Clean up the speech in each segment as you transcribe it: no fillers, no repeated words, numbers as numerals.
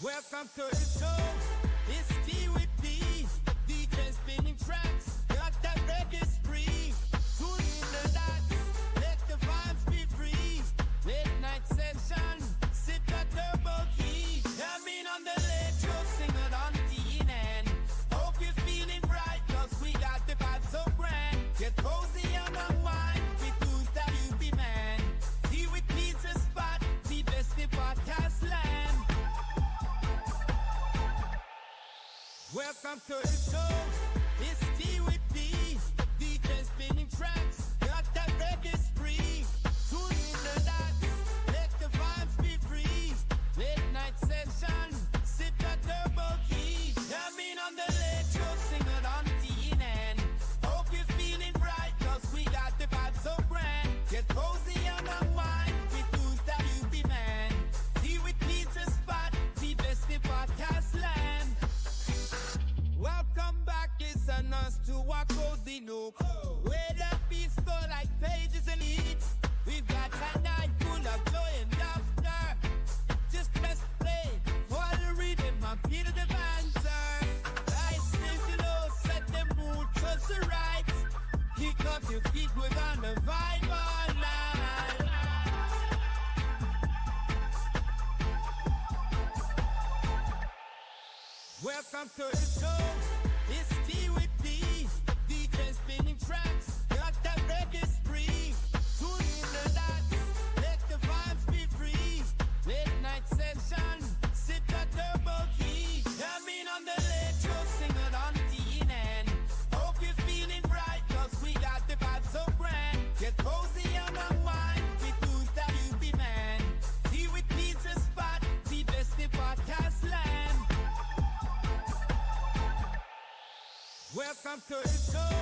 Welcome to the show. It's T with D. DJ spinning tracks. Got that reggae spree. Tune in the dots. Let the vibes be free. Late night session. Sip that turbo key. Come in on the late show. Sing it on TNN. Hope you're feeling right. Cause we got the vibe so grand. Get cozy on the wine. With who's that you be man. T with pizza spot. The best in podcast land. Welcome to the show. It's T with D. DJ spinning tracks. Got that reggae spree. Tune in the dots. Let the vibes be free. Late night session. Sip that turbo key. Come in on the late show. Sing it on TNN. Hope you're feeling right. Cause we got the vibe so grand. Get cozy on the wine. With who's that you be man. T with pizza spot. The best in podcast land. Welcome back, it's on us to our cozy nook. Where the peace go like pages and hits. We've got a night full of joy and laughter. Just press play for the rhythm and feel the banter. Lights lift low, set the mood just right. Kick up your feet, we're gonna vibe all night. Welcome to the show. It's T with D. DJ spinning tracks. Got that reggae spree. Tune in the dots. Let the vibes be free. Late night session. Sip that turbo key. Come in on the late show. Sing it on TNN. Hope you're feeling right. Cause we got the vibe so grand. Get cozy on the wine. With who's that you be man. T with pizza spot. The best in podcast land. Welcome to the show.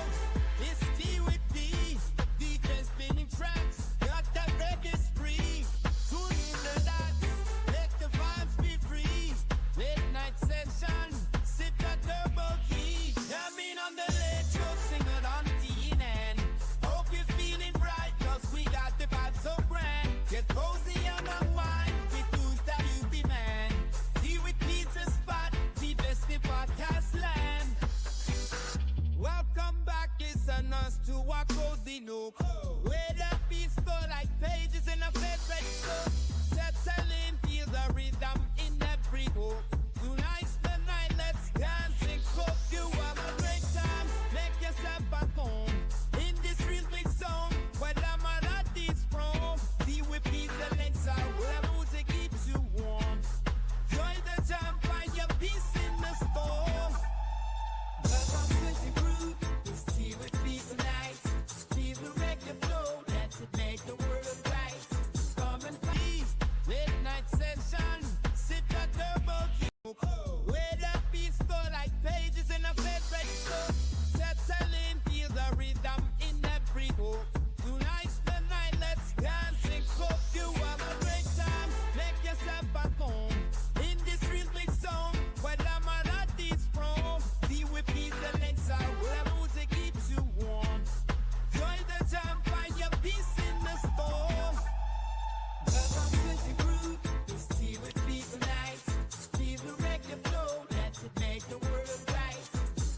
It's T with D. DJ spinning tracks. Got that reggae spree. Tune in the dots. Let the vibes be free. Late night session. Sip that turbo key. Come in on the late show. Sing it on TNN. Hope you're feeling right. Cause we got the vibe so grand. Get cozy on the wine. With who's that you be man. T with pizza spot. The best in podcast land. Welcome back, it's on us to our cozy nook. Where the peace go like pages in a favorite book. Settling, feel the rhythm in every book. Tonight's the night, let's dance and cook. You have a great time, make yourself at home. In this real big zone, where the melodies from. See with peace and legs out, where the music keeps you warm. Join the jam, find your peace in the storm. Welcome to the groove, it's tea with me tonight. Feel the reggae flow, let's make the world right. Come and feed, late night session, sip that turbo key. Where the peace go like pages in a favorite book. Settling, feel the rhythm in every book. Tonight's the night, let's dance and cook. You have a great time, make yourself at home. In this real big zone, where the melodies from. See with peace and legs out, where the music keeps you warm. Join the jam, find your peace in the storm. Welcome to the groove, it's tea with me tonight. Feel the reggae flow, let's make the world right.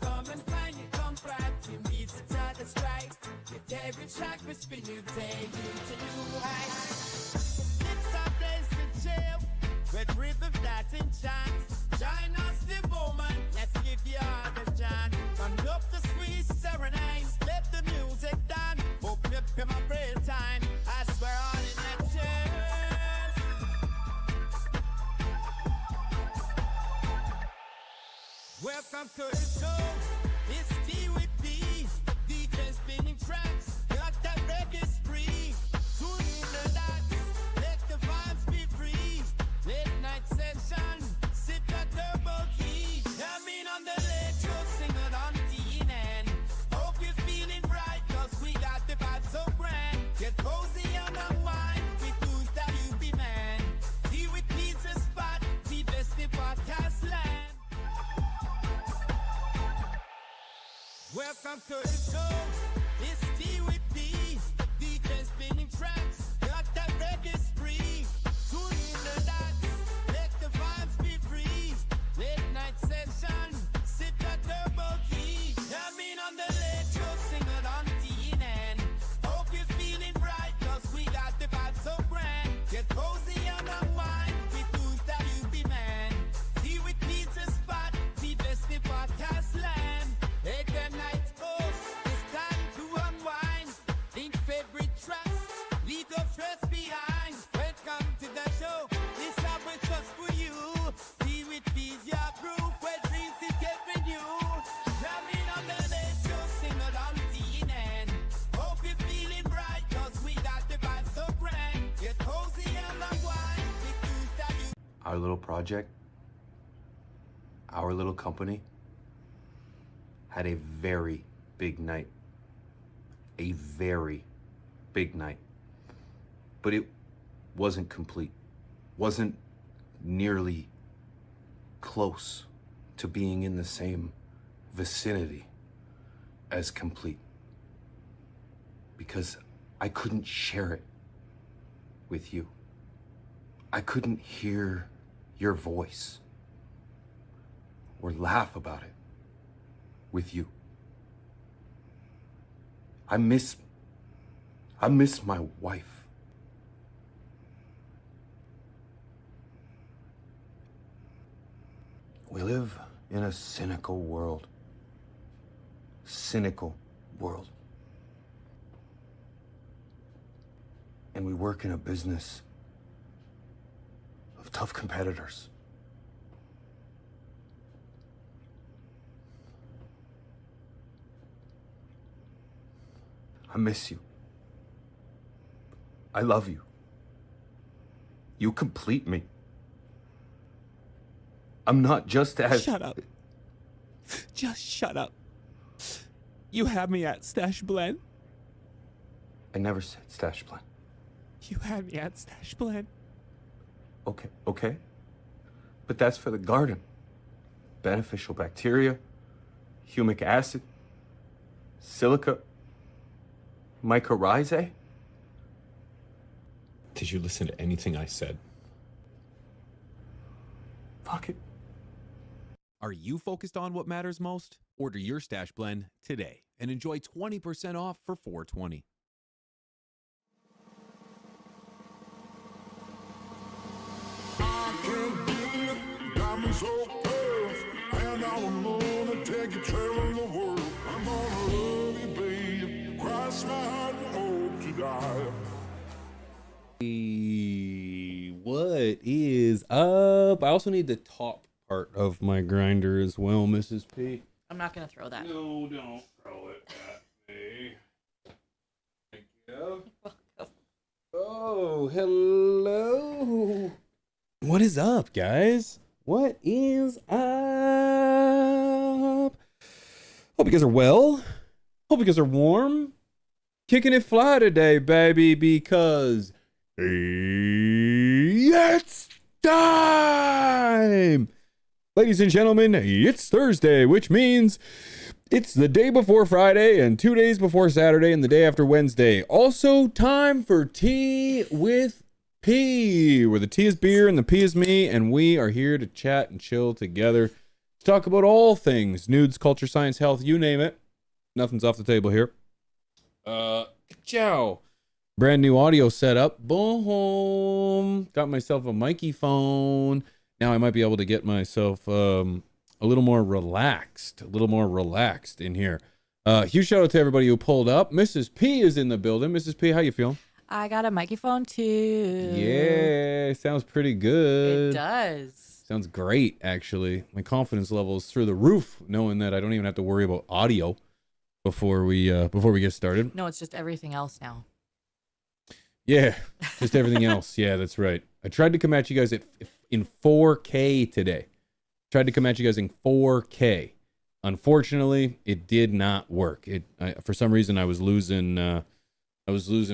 Come and find your comfort, you meet the time that's right. With every track we spin, you take you to new heights. It's our place to chill, with rhythm that's in chance. Join us the moment, let's give you all the chance. Conduct the sweet serenades, let the music down. Open up in my brain time, I swear on in that chest. Welcome to the show, it's T with D. DJ spinning tracks, got that reggae spree. Tune in the dots, let the vibes be free. Late night session, sip that turbo key. Come in on the late show, sing it on TNN. Hope you're feeling right, cause we got the vibe so grand. Get cozy on the wine, with who's that you be man. Tea with pizza spot, the best in podcast land. Welcome to the show, it's T with D. DJ spinning tracks, got that reggae spree. Tune in the dots, let the vibes be free. our little project, our little company had a very big night. A very big night. But it wasn't complete. Wasn't nearly close to being in the same vicinity as complete. Because I couldn't share it with you. I couldn't hear your voice or laugh about it with you. I miss my wife. We live in a cynical world. Cynical world. And we work in a business of tough competitors. I miss you. I love you. You complete me. I'm not just as... Shut up. Just shut up. You had me at Stash Blend. I never said Stash Blend. You had me at Stash Blend. Okay. But that's for the garden. Beneficial bacteria, humic acid, silica, mycorrhizae. Did you listen to anything I said? Fuck it. Are you focused on what matters most? Order your Stash Blend today and enjoy 20% off for $4.20. What is up? I also need the top part of my grinder as well, Mrs. P. I'm not gonna throw that. No, don't throw it at me. Thank you. Welcome. Oh, hello. What is up, guys? What is up? Hope you guys are well. Hope you guys are warm. Kicking it fly today, baby, because it's time! Ladies and gentlemen, it's Thursday, which means it's the day before Friday and 2 days before Saturday and the day after Wednesday. Also, time for Tea with P, where the tea is beer and the P is me, and we are here to chat and chill together to talk about all things nudes, culture, science, health, you name it. Nothing's off the table here. Ciao. Brand new audio setup. Boom. Got myself a Mikey phone. Now I might be able to get myself a little more relaxed in here. Huge shout out to everybody who pulled up. Mrs. P is in the building. Mrs. P, how you feeling? I got a microphone too. Yeah, sounds pretty good. It does. Sounds great, actually. My confidence level is through the roof, knowing that I don't even have to worry about audio before we get started. No, it's just everything else now. Yeah, just everything else. Yeah, that's right. I tried to come at you guys in 4K today. Tried to come at you guys in 4K. Unfortunately, it did not work. For some reason I was losing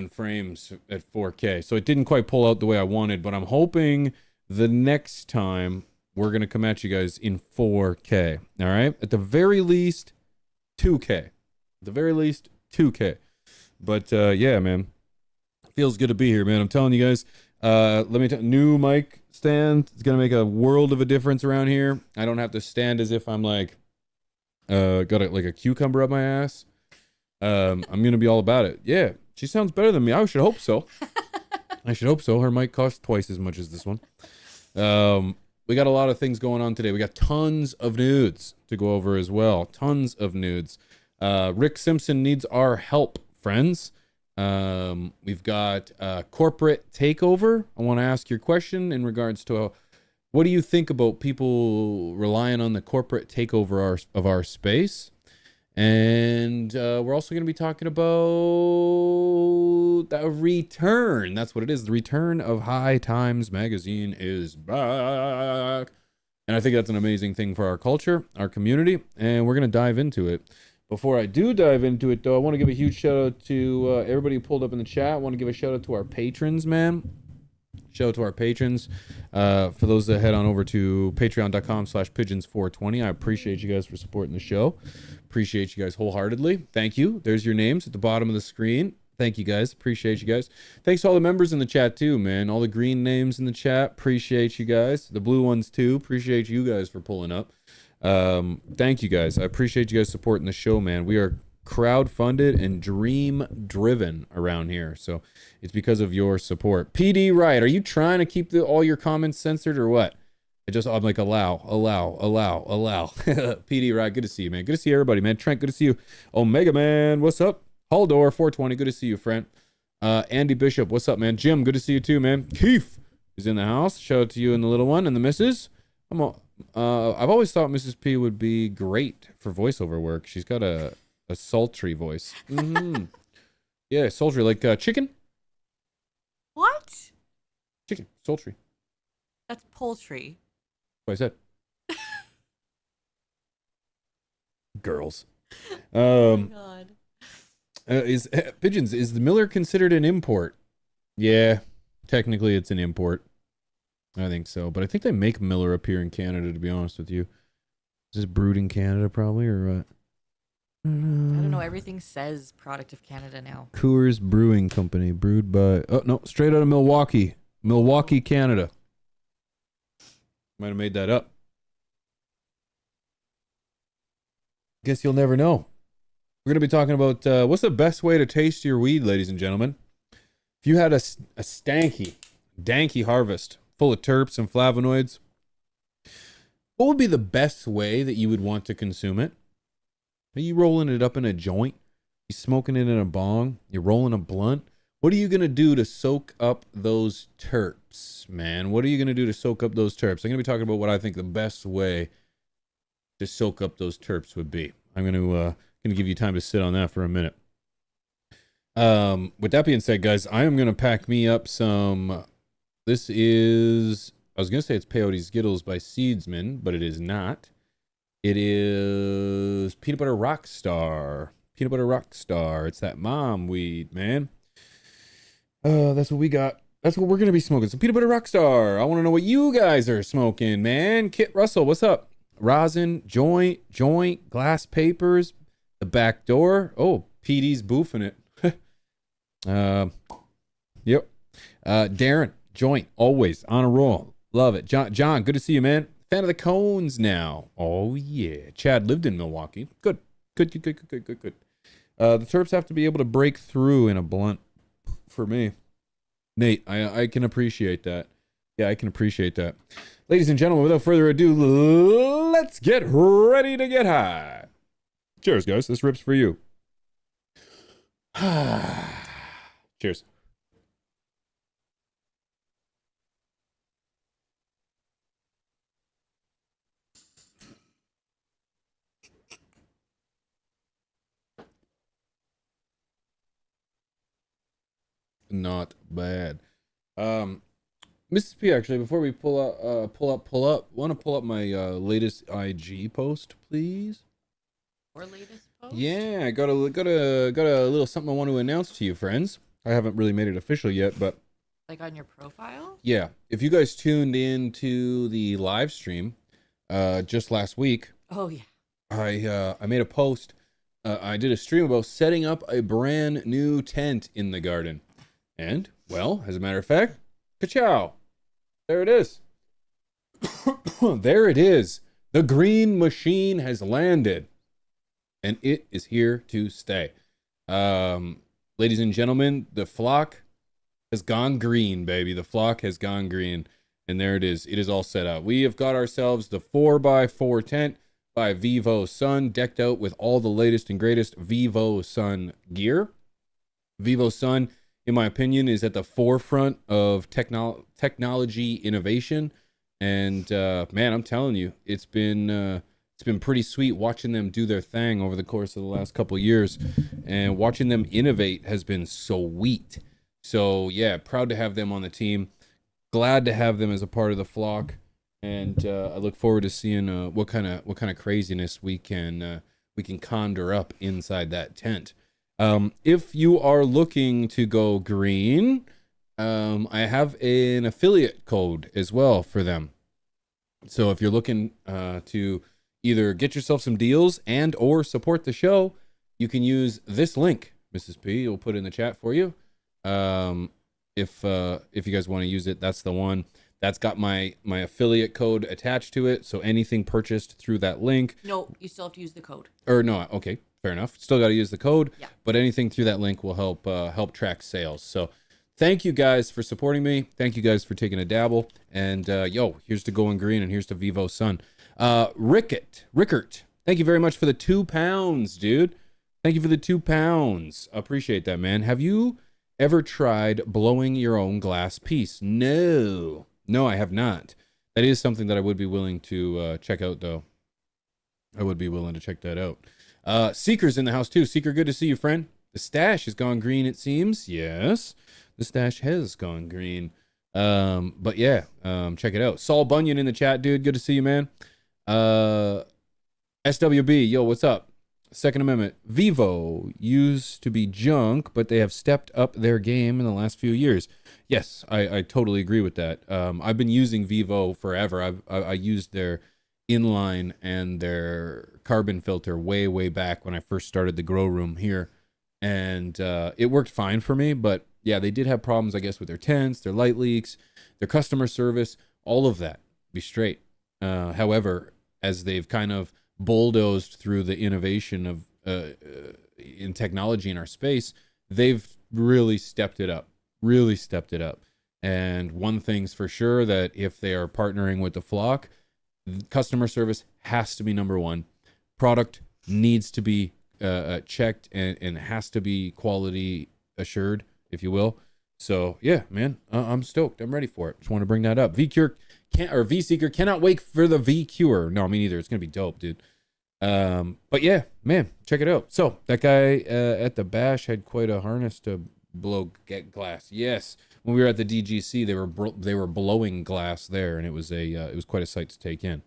frames at 4K. So it didn't quite pull out the way I wanted, but I'm hoping the next time we're going to come at you guys in 4K. All right? At the very least 2K. At the very least 2K. But yeah, man. Feels good to be here, man. I'm telling you guys. Let me tell new mic stand. It's gonna make a world of a difference around here. I don't have to stand as if I'm like got like a cucumber up my ass. I'm gonna be all about it. Yeah, she sounds better than me. I should hope so. I should hope so. Her mic costs twice as much as this one. We got a lot of things going on today. We got tons of nudes to go over as well. Tons of nudes. Rick Simpson needs our help, friends. We've got corporate takeover. I want to ask your question in regards to what do you think about people relying on the corporate takeover of our space? And we're also going to be talking about the return. That's what it is. The return of High Times magazine is back. And I think that's an amazing thing for our culture, our community, and we're going to dive into it. Before I do dive into it, though, I want to give a huge shout out to everybody who pulled up in the chat. I want to give a shout out to our patrons, man. Shout out to our patrons. For those that head on over to patreon.com/pigeons420. I appreciate you guys for supporting the show. Appreciate you guys wholeheartedly. Thank you. There's your names at the bottom of the screen. Thank you guys. Appreciate you guys. Thanks to all the members in the chat too, man. All the green names in the chat. Appreciate you guys. The blue ones too. Appreciate you guys for pulling up. Thank you guys. I appreciate you guys supporting the show, man. We are crowd-funded and dream-driven around here. So it's because of your support. PD Wright, are you trying to keep all your comments censored or what? I'm like, allow. PD Wright, good to see you, man. Good to see everybody, man. Trent, good to see you. Omega Man, what's up? Haldor 420, good to see you, friend. Andy Bishop, what's up, man? Jim, good to see you too, man. Keith is in the house. Shout out to you and the little one and the missus. I've always thought Mrs. P would be great for voiceover work. She's got a sultry voice. Mm-hmm. Yeah, sultry, like chicken. What? Chicken, sultry. That's poultry. What I said. Girls. Oh my God. Pigeons, is the Miller considered an import? Yeah, technically it's an import. I think so, but I think they make Miller up here in Canada, to be honest with you. Is this brewed in Canada probably, or what? I don't know. Everything says product of Canada now. Coors Brewing Company, brewed by, oh no, straight out of Milwaukee, Canada. Might have made that up. Guess you'll never know. We're going to be talking about what's the best way to taste your weed, ladies and gentlemen. If you had a danky harvest full of terps and flavonoids, what would be the best way that you would want to consume it? Are you rolling it up in a joint? You smoking it in a bong? You're rolling a blunt? What are you going to do to soak up those terps, man? What are you going to do to soak up those terps? I'm going to be talking about what I think the best way to soak up those terps would be. I'm going to give you time to sit on that for a minute. With that being said, guys, I am going to pack me up some. This is, I was going to say it's Peyote Skittles by Seedsman, but it is not. It is Peanut Butter Rockstar. Peanut Butter Rockstar. It's that mom weed, man. That's what we got. That's what we're going to be smoking. So Peanut Butter Rockstar. I want to know what you guys are smoking, man. Kit Russell, what's up? Rosin, joint, glass papers, the back door. Oh, PD's boofing it. Yep. Darren, joint, always on a roll. Love it. John, good to see you, man. Fan of the cones now. Oh, yeah. Chad lived in Milwaukee. Good. The terps have to be able to break through in a blunt for me. Nate, I can appreciate that. Yeah, I can appreciate that. Ladies and gentlemen, without further ado, let's get ready to get high. Cheers, guys. This rip's for you. Cheers. Not bad. Mrs. P, actually, before we pull up, want to pull up my latest IG post, please? Or latest post? Yeah, I got a little something I want to announce to you, friends. I haven't really made it official yet, but Like on your profile? yeah, if you guys tuned in to the live stream just last week, Oh yeah. I made a post. I did a stream about setting up a brand new tent in the garden. And, well, as a matter of fact, ka-chow. There it is. There it is. The green machine has landed. And it is here to stay. Ladies and gentlemen, the flock has gone green, baby. The flock has gone green. And there it is. It is all set up. We have got ourselves the 4x4 tent by Vivo Sun, decked out with all the latest and greatest Vivo Sun gear. Vivo Sun, in my opinion, is at the forefront of technology innovation. And man, I'm telling you, it's been it's been pretty sweet watching them do their thing over the course of the last couple of years, and watching them innovate has been sweet. So yeah, proud to have them on the team. Glad to have them as a part of the flock, and I look forward to seeing what kind of craziness we can conjure up inside that tent. If you are looking to go green, I have an affiliate code as well for them. So if you're looking to either get yourself some deals and or support the show, you can use this link. Mrs. P will put it in the chat for you. If you guys want to use it, that's the one. That's got my affiliate code attached to it. So anything purchased through that link. No, you still have to use the code. Or no, okay, fair enough. Still got to use the code. Yeah. But anything through that link will help track sales. So thank you guys for supporting me. Thank you guys for taking a dabble. And here's to Going Green, and here's to Vivo Sun. Rickert, thank you very much for the £2, dude. Thank you for the £2. Appreciate that, man. Have you ever tried blowing your own glass piece? No, I have not. That is something that I would be willing to check out, though. I would be willing to check that out. Seeker's in the house, too. Seeker, good to see you, friend. The stash has gone green, it seems. Yes, the stash has gone green. But yeah, check it out. Saul Bunyan in the chat, dude. Good to see you, man. SWB, yo, what's up? Second Amendment. Vivo used to be junk, but they have stepped up their game in the last few years. Yes, I totally agree with that. I've been using Vivo forever. I used their inline and their carbon filter way back when I first started the grow room here, and it worked fine for me. But yeah, they did have problems, I guess, with their tents, their light leaks, their customer service, all of that. Be straight. However, as they've kind of bulldozed through the innovation of in technology in our space, they've really stepped it up. And one thing's for sure, that if they are partnering with the flock, customer service has to be number one. Product needs to be checked and has to be quality assured, if you will. So yeah, man, I'm stoked. I'm ready for it. Just want to bring that up. V-Seeker cannot wait for the V-Cure. No, me neither. It's gonna be dope, dude. But yeah, man, check it out. So that guy at the bash had quite a harness to get glass. Yes, when we were at the DGC, they were blowing glass there, and it was quite a sight to take in.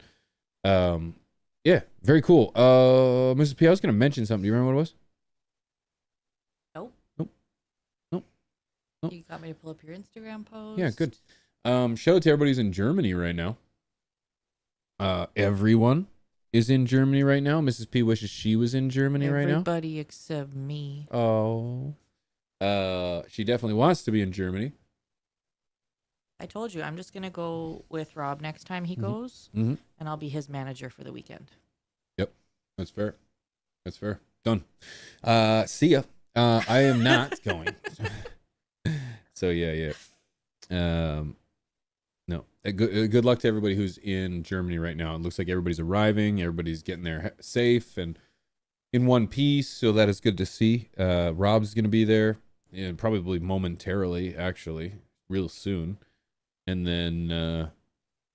Yeah, very cool. Mrs. P, I was gonna mention something. Do you remember what it was? Nope. You got me to pull up your Instagram post. Yeah, good. Shout out to everybody who's in Germany right now. Everyone is in Germany right now. Mrs. P wishes she was in Germany right now. Everybody except me. Oh. She definitely wants to be in Germany. I told you, I'm just going to go with Rob next time he goes, and I'll be his manager for the weekend. Yep. That's fair. Done. See ya. I am not going. So yeah. No. Good luck to everybody who's in Germany right now. It looks like everybody's arriving. Everybody's getting there safe and in one piece. So that is good to see. Rob's going to be there, and probably momentarily, actually, real soon. And then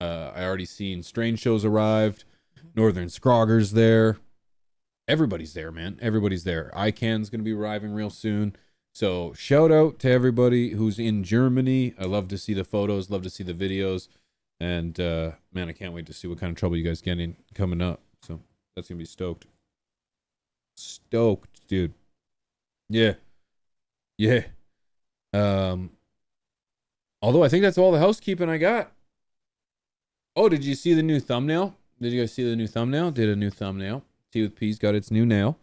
I already seen Strange Shows arrived. Northern Scrogger's there. Everybody's there, man. Everybody's there. ICANN's going to be arriving real soon. So shout out to everybody who's in Germany. I love to see the photos, love to see the videos. And man, I can't wait to see what kind of trouble you guys get in coming up. So that's going to be stoked. Stoked, dude. Yeah. Although I think that's all the housekeeping I got. Oh, did you see the new thumbnail? Did you guys see the new thumbnail? Did a new thumbnail. Tea with P's got its new nail.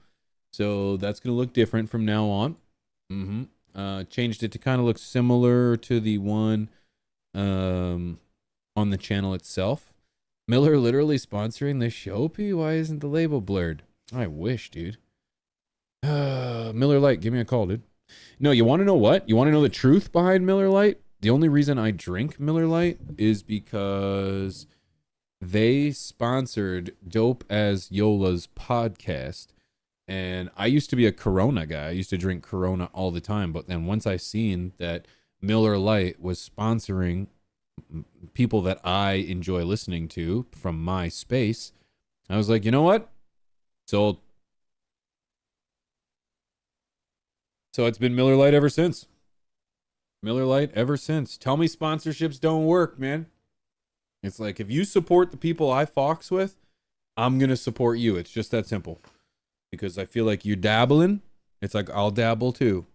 So that's going to look different from now on. Changed it to kind of look similar to the one on the channel itself. Miller literally sponsoring the show, P? Why isn't the label blurred? I wish, dude. Miller Lite, give me a call, dude. No, you want to know what? You want to know the truth behind Miller Lite? The only reason I drink Miller Lite is because they sponsored Dope as Yola's podcast. And I used to be a Corona guy. I used to drink Corona all the time. But then once I seen that Miller Lite was sponsoring people that I enjoy listening to from my space, I was like, you know what? Sold. So it's been Miller Lite ever since. Miller Lite ever since. Tell me sponsorships don't work, man. It's like, if you support the people I fox with, I'm going to support you. It's just that simple. Because I feel like you're dabbling. It's like, I'll dabble too.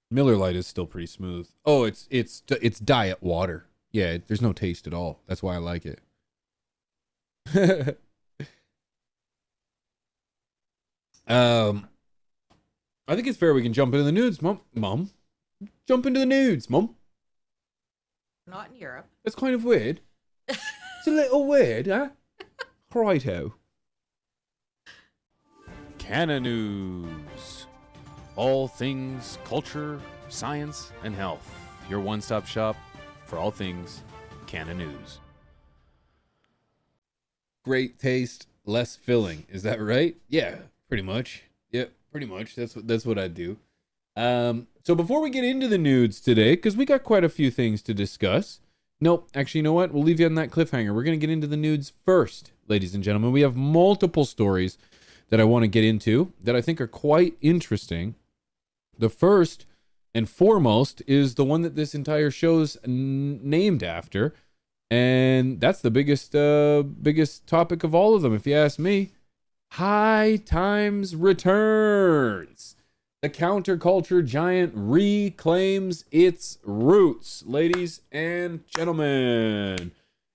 Miller Lite is still pretty smooth. Oh, it's diet water. Yeah, there's no taste at all. That's why I like it. I think it's fair we can jump into the nudes, Mom. Jump into the nudes, Mom. Not in Europe. That's kind of weird. It's a little weird, huh? Righto. Canna News. All things culture, science, and health. Your one-stop shop for all things Canna News. Great taste, less filling. Is that right? Yeah, pretty much. Yep, pretty much. That's what I do. So before we get into the nudes today, because we got quite a few things to discuss. Nope, actually, you know what? We'll leave you on that cliffhanger. We're going to get into the nudes first, ladies and gentlemen. We have multiple stories that I want to get into that I think are quite interesting. The first and foremost is the one that this entire show's named after. And that's the biggest topic of all of them, if you ask me. High Times returns. The counterculture giant reclaims its roots, ladies and gentlemen.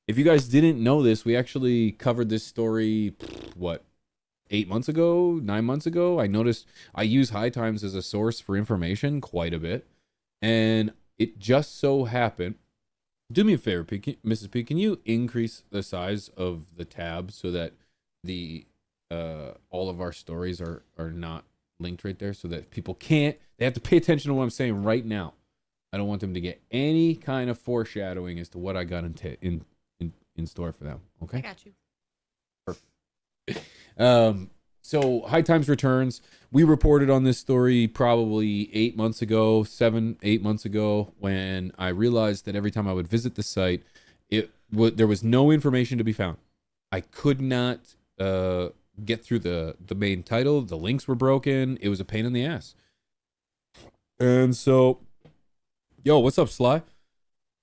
If you guys didn't know this, we actually covered this story, 8 months ago, 9 months ago. I noticed I use High Times as a source for information quite a bit. And it just so happened. Do me a favor, Mrs. P, can you increase the size of the tab so that the all of our stories are not linked right there, so that people they have to pay attention to what I'm saying right now. I don't want them to get any kind of foreshadowing as to what I got in store for them. Okay? I got you. Perfect. So High Times returns. We reported on this story probably 8 months ago, 7-8 months ago, when I realized that every time I would visit the site, there was no information to be found. I could not get through the main title. The links were broken. It was a pain in the ass. And so, yo, what's up, Sly?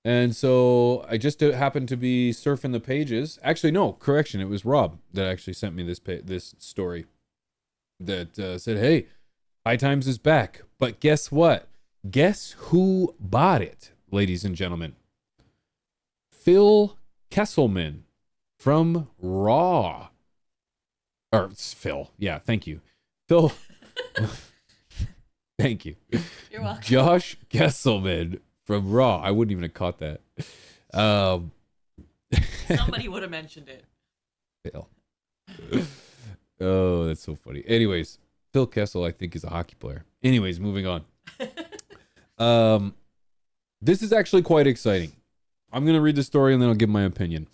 And so I just happened to be surfing the pages. Actually, no, correction. It was Rob that actually sent me this story that said, hey, High Times is back. But guess what? Guess who bought it, ladies and gentlemen? Phil Kesselman from Raw. Or it's Phil. Yeah, thank you. Phil. Thank you. You're welcome. Josh Kesselman from Raw. I wouldn't even have caught that. Somebody would have mentioned it. Phil. Oh, that's so funny. Anyways, Phil Kessel, I think, is a hockey player. Anyways, moving on. This is actually quite exciting. I'm going to read the story and then I'll give my opinion.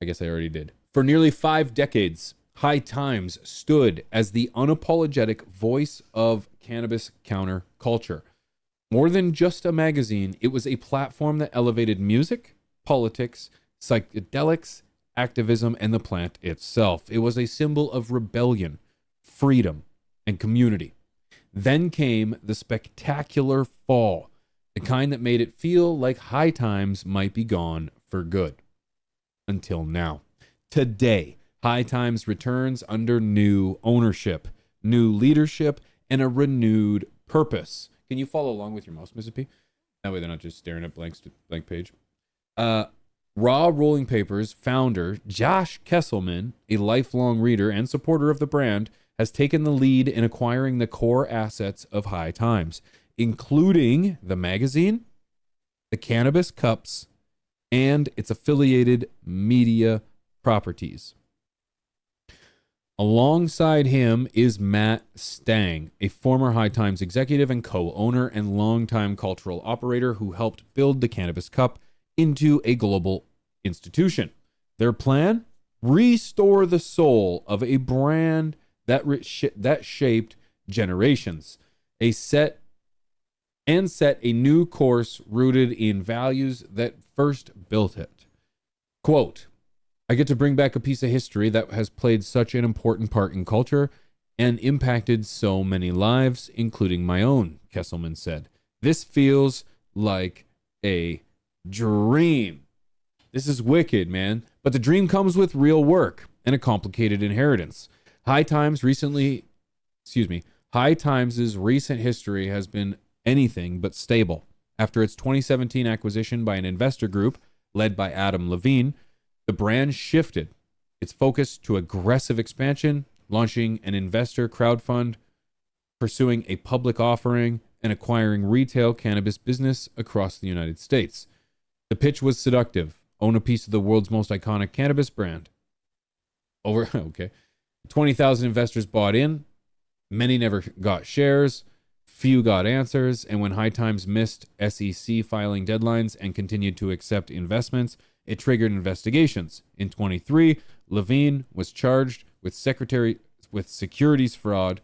I guess I already did. For nearly 5 decades, High Times stood as the unapologetic voice of cannabis counterculture. More than just a magazine, it was a platform that elevated music, politics, psychedelics, activism, and the plant itself. It was a symbol of rebellion, freedom, and community. Then came the spectacular fall, the kind that made it feel like High Times might be gone for good. Until now. Today, High Times returns under new ownership, new leadership, and a renewed purpose. Can you follow along with your mouse, Mrs. P? That way they're not just staring at blank page. Raw Rolling Papers founder Josh Kesselman, a lifelong reader and supporter of the brand, has taken the lead in acquiring the core assets of High Times, including the magazine, the cannabis cups, and its affiliated media properties. Alongside him is Matt Stang, a former High Times executive and co-owner and longtime cultural operator who helped build the Cannabis Cup into a global institution. Their plan? Restore the soul of a brand that shaped generations. Set a new course rooted in values that first built it. Quote, I get to bring back a piece of history that has played such an important part in culture and impacted so many lives, including my own, Kesselman said. This feels like a dream. This is wicked, man. But the dream comes with real work and a complicated inheritance. High Times' recent history has been anything but stable. After its 2017 acquisition by an investor group led by Adam Levine, the brand shifted its focus to aggressive expansion, launching an investor crowdfund, pursuing a public offering, and acquiring retail cannabis business across the United States. The pitch was seductive. Own a piece of the world's most iconic cannabis brand. 20,000 investors bought in. Many never got shares. Few got answers. And when High Times missed SEC filing deadlines and continued to accept investments, it triggered investigations. In 23, Levine was charged with securities fraud.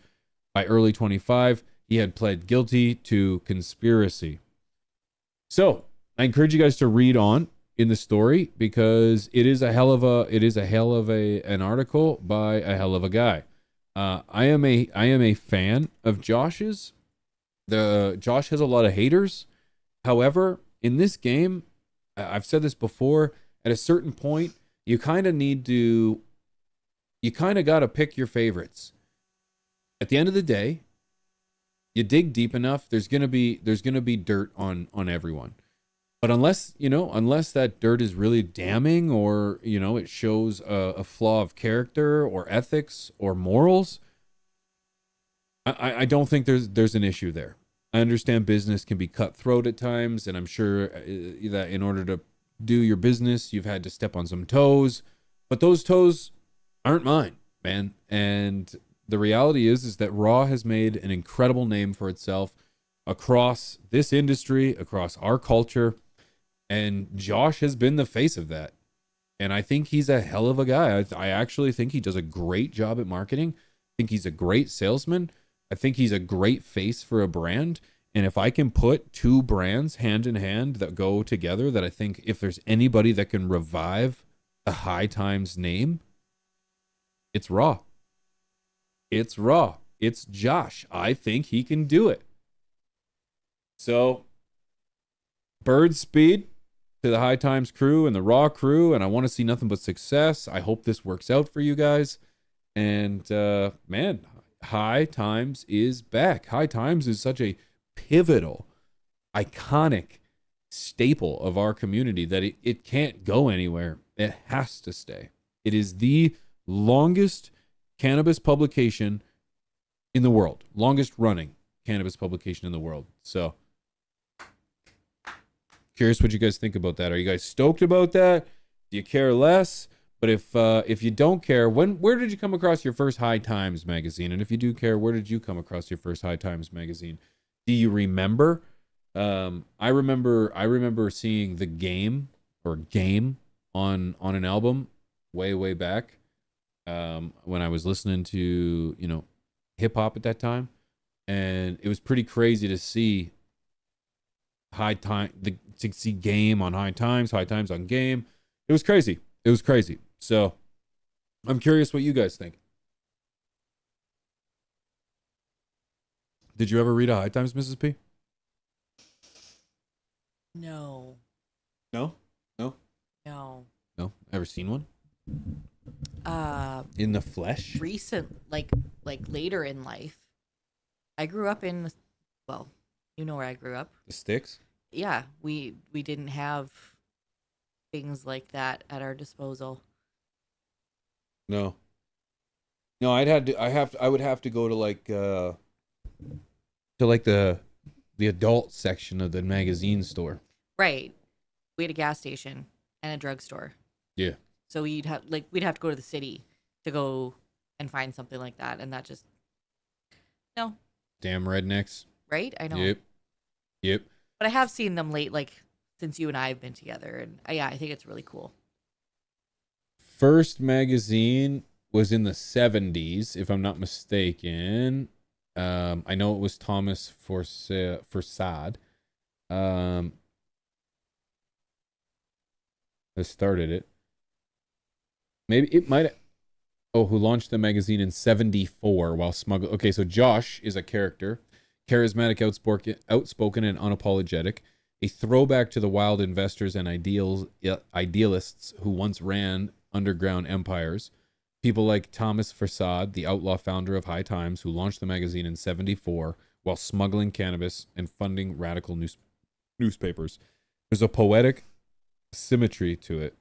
By early 25, he had pled guilty to conspiracy. So I encourage you guys to read on in the story because it is a hell of an article by a hell of a guy. I am a fan of Josh's. Josh has a lot of haters. However, in this game, I've said this before, at a certain point, you kind of got to pick your favorites. At the end of the day, you dig deep enough, there's gonna be dirt on everyone. But unless that dirt is really damning or, it shows a flaw of character or ethics or morals, I don't think there's an issue there. I understand business can be cutthroat at times, and I'm sure that in order to do your business, you've had to step on some toes, but those toes aren't mine, man. And the reality is that Raw has made an incredible name for itself across this industry, across our culture, and Josh has been the face of that. And I think he's a hell of a guy. I actually think he does a great job at marketing. I think he's a great salesman. I think he's a great face for a brand. And if I can put two brands hand in hand that go together, that I think if there's anybody that can revive the High Times name, it's Raw. It's Raw. It's Josh. I think he can do it. So, bird speed to the High Times crew and the Raw crew, and I want to see nothing but success. I hope this works out for you guys. And, man, High Times is back. High Times is such a pivotal, iconic staple of our community that it can't go anywhere. It has to stay. It is the longest cannabis publication in the world. Longest running cannabis publication in the world. So, curious what you guys think about that. Are you guys stoked about that? Do you care less? But if you don't care, where did you come across your first High Times magazine? And if you do care, where did you come across your first High Times magazine? Do you remember? I remember seeing the Game on an album way back when I was listening to hip hop at that time, and it was pretty crazy to see to see Game on High Times on Game. It was crazy. So I'm curious what you guys think. Did you ever read a High Times, Mrs. P? No. No. Ever seen one? In the flesh? Recent, like later in life. I grew up in, well, you know where I grew up. The sticks? Yeah, we didn't have things like that at our disposal. No, I would have to go to the adult section of the magazine store. Right. We had a gas station and a drugstore. Yeah. So we'd have to go to the city to go and find something like that, and that just no. Damn rednecks. Right? I know. Yep. But I have seen them since you and I have been together, and I think it's really cool. First magazine was in the 70s, if I'm not mistaken. I know it was Thomas Forssad. That started it. Maybe it might. Oh, who launched the magazine in 74 while smuggling. Okay, so Josh is a character, charismatic, outspoken, and unapologetic. A throwback to the wild investors and idealists who once ran underground empires. People like Thomas Farsad, the outlaw founder of High Times, who launched the magazine in 74 while smuggling cannabis and funding radical newspapers. There's a poetic symmetry to it.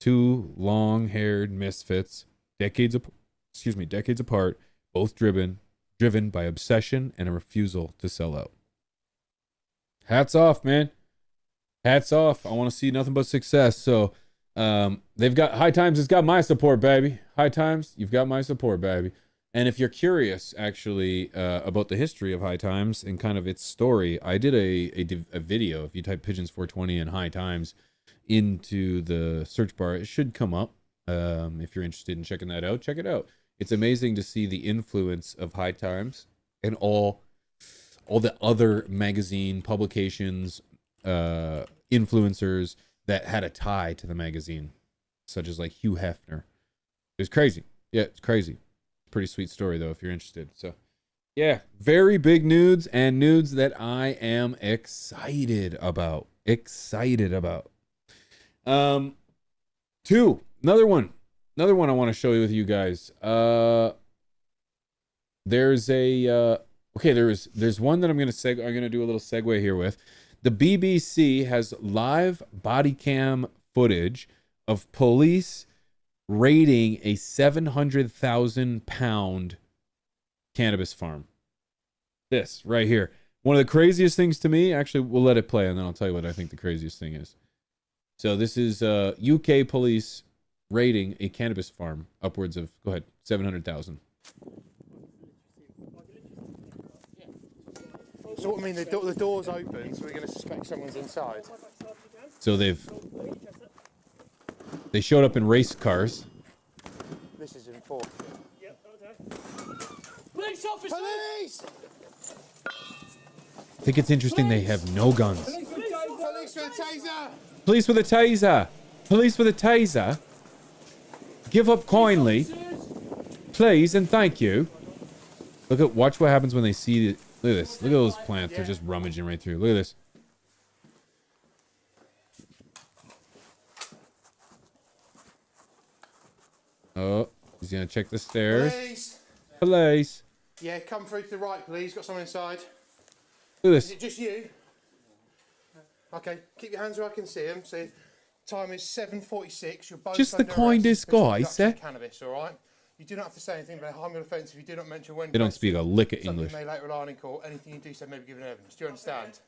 Two long-haired misfits, decades apart, both driven by obsession and a refusal to sell out. Hats off, man. Hats off. I want to see nothing but success. So they've got High Times has got my support, baby. High Times, you've got my support, baby. And if you're curious, actually, about the history of High Times and kind of its story, I did a video. If you type Pigeons 420 and High Times into the search bar, it should come up. If you're interested in checking that out, check it out. It's amazing to see the influence of High Times and all the other magazine publications, influencers that had a tie to the magazine, such as like Hugh Hefner. It was crazy. Yeah, it's crazy. Pretty sweet story though, if you're interested. So yeah, very big nudes and nudes that I am excited about. Another one I want to show you with you guys. There's one that I'm gonna do a little segue here with. The BBC has live body cam footage of police raiding a 700,000 pound cannabis farm. This right here. One of the craziest things to me, actually, we'll let it play and then I'll tell you what I think the craziest thing is. So this is UK police raiding a cannabis farm, upwards of, go ahead, 700,000. So what I mean, the door's open, so we're going to suspect someone's inside. So they showed up in race cars. This is in 4. Yep, okay. Police officer! Police! I think it's interesting they have no guns. Police with a taser! Police with a taser! Police with a taser! Give up kindly. Please and thank you. Watch what happens when they see it. Look at this. Look at those plants. They're just rummaging right through. Look at this. Oh, he's gonna check the stairs. Police! Police. Yeah, come through to the right, please. Got someone inside. Look at Is this. it just you? Okay, keep your hands where I can see them. See, time is 7:46. You're both Just the under arrest kindest for guy, production of sir. Cannabis, all right? You do not have to say anything about harm or offence if you do not mention when. They don't speak a lick of Something English. may later rely on in court. Anything you do say may be given evidence. Do you understand?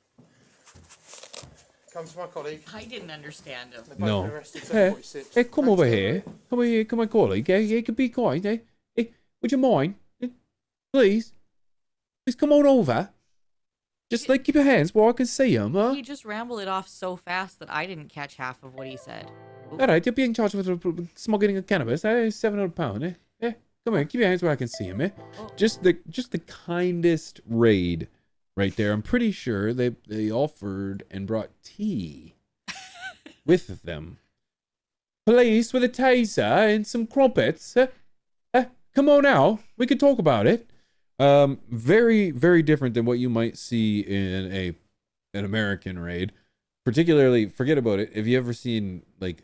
Come to my colleague. I didn't understand him. They've both No. been arrested, Hey, 7:46. hey, come over here. Come over here. Come on, colleague. Hey, could be kind. Hey, would you mind? Please come on over. Just like keep your hands where I can see them. Huh? He just rambled it off so fast that I didn't catch half of what he said. All right, you're being charged with smuggling of cannabis. 700 pound. Eh? Come here. Keep your hands where I can see them. Oh. Just the kindest raid right there. I'm pretty sure they offered and brought tea with them. Police with a taser and some crumpets. Come on now. We could talk about it. Very, very different than what you might see in an American raid. Particularly, forget about it. Have you ever seen like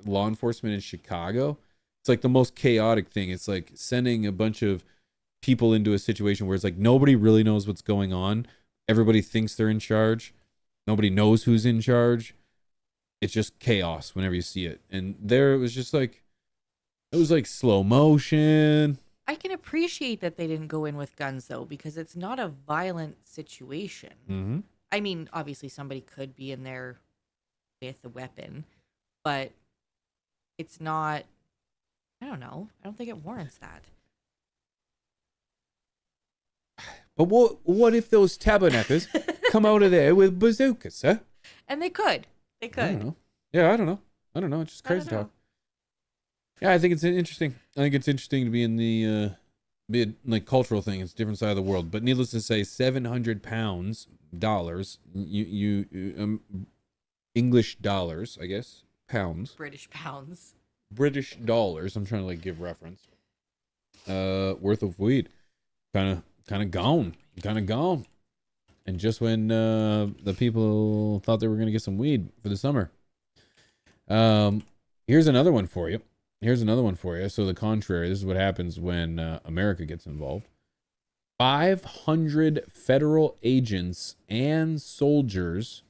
law enforcement in Chicago? It's like the most chaotic thing. It's like sending a bunch of people into a situation where it's like nobody really knows what's going on. Everybody thinks they're in charge. Nobody knows who's in charge. It's just chaos whenever you see it. And there it was just like, it was like slow motion. I can appreciate that they didn't go in with guns, though, because it's not a violent situation. Mm-hmm. I mean, obviously somebody could be in there with a weapon, but it's not, I don't know. I don't think it warrants that. But what if those tabernacles come out of there with bazookas, huh? And they could. They I could. don't know. Yeah, I don't know. It's just I don't crazy know. talk. Yeah, I think it's interesting. I think it's interesting to be in the like cultural thing. It's a different side of the world. But needless to say, 700 pounds, dollars, English dollars, I guess, pounds. British pounds. British dollars. I'm trying to like give reference. Worth of weed, kind of gone. And just when the people thought they were gonna get some weed for the summer. Here's another one for you. So the contrary. This is what happens when America gets involved. 500 federal agents and soldiers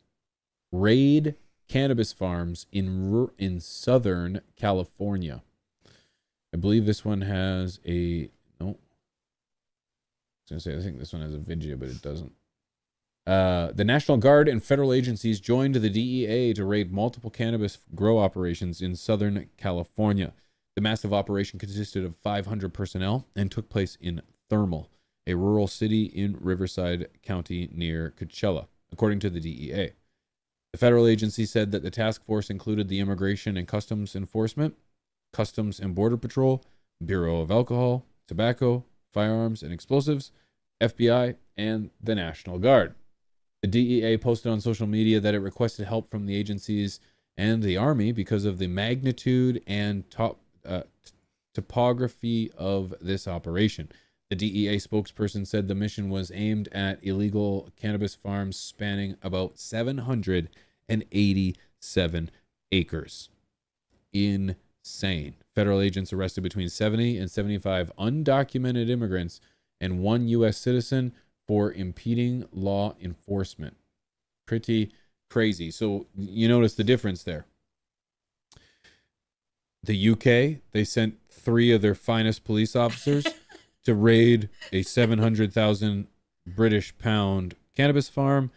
raid cannabis farms in Southern California. I believe this one has a no. I was gonna say I think this one has a video, but it doesn't. The National Guard and federal agencies joined the DEA to raid multiple cannabis grow operations in Southern California. The massive operation consisted of 500 personnel and took place in Thermal, a rural city in Riverside County near Coachella, according to the DEA. The federal agency said that the task force included the Immigration and Customs Enforcement, Customs and Border Patrol, Bureau of Alcohol, Tobacco, Firearms and Explosives, FBI, and the National Guard. The DEA posted on social media that it requested help from the agencies and the Army because of the magnitude and topography of this operation. The DEA spokesperson said the mission was aimed at illegal cannabis farms spanning about 787 acres. Insane. Federal agents arrested between 70 and 75 undocumented immigrants and one U.S. citizen for impeding law enforcement. Pretty crazy. So you notice the difference there. The UK, they sent 3 of their finest police officers to raid a 700,000 British pound cannabis farm.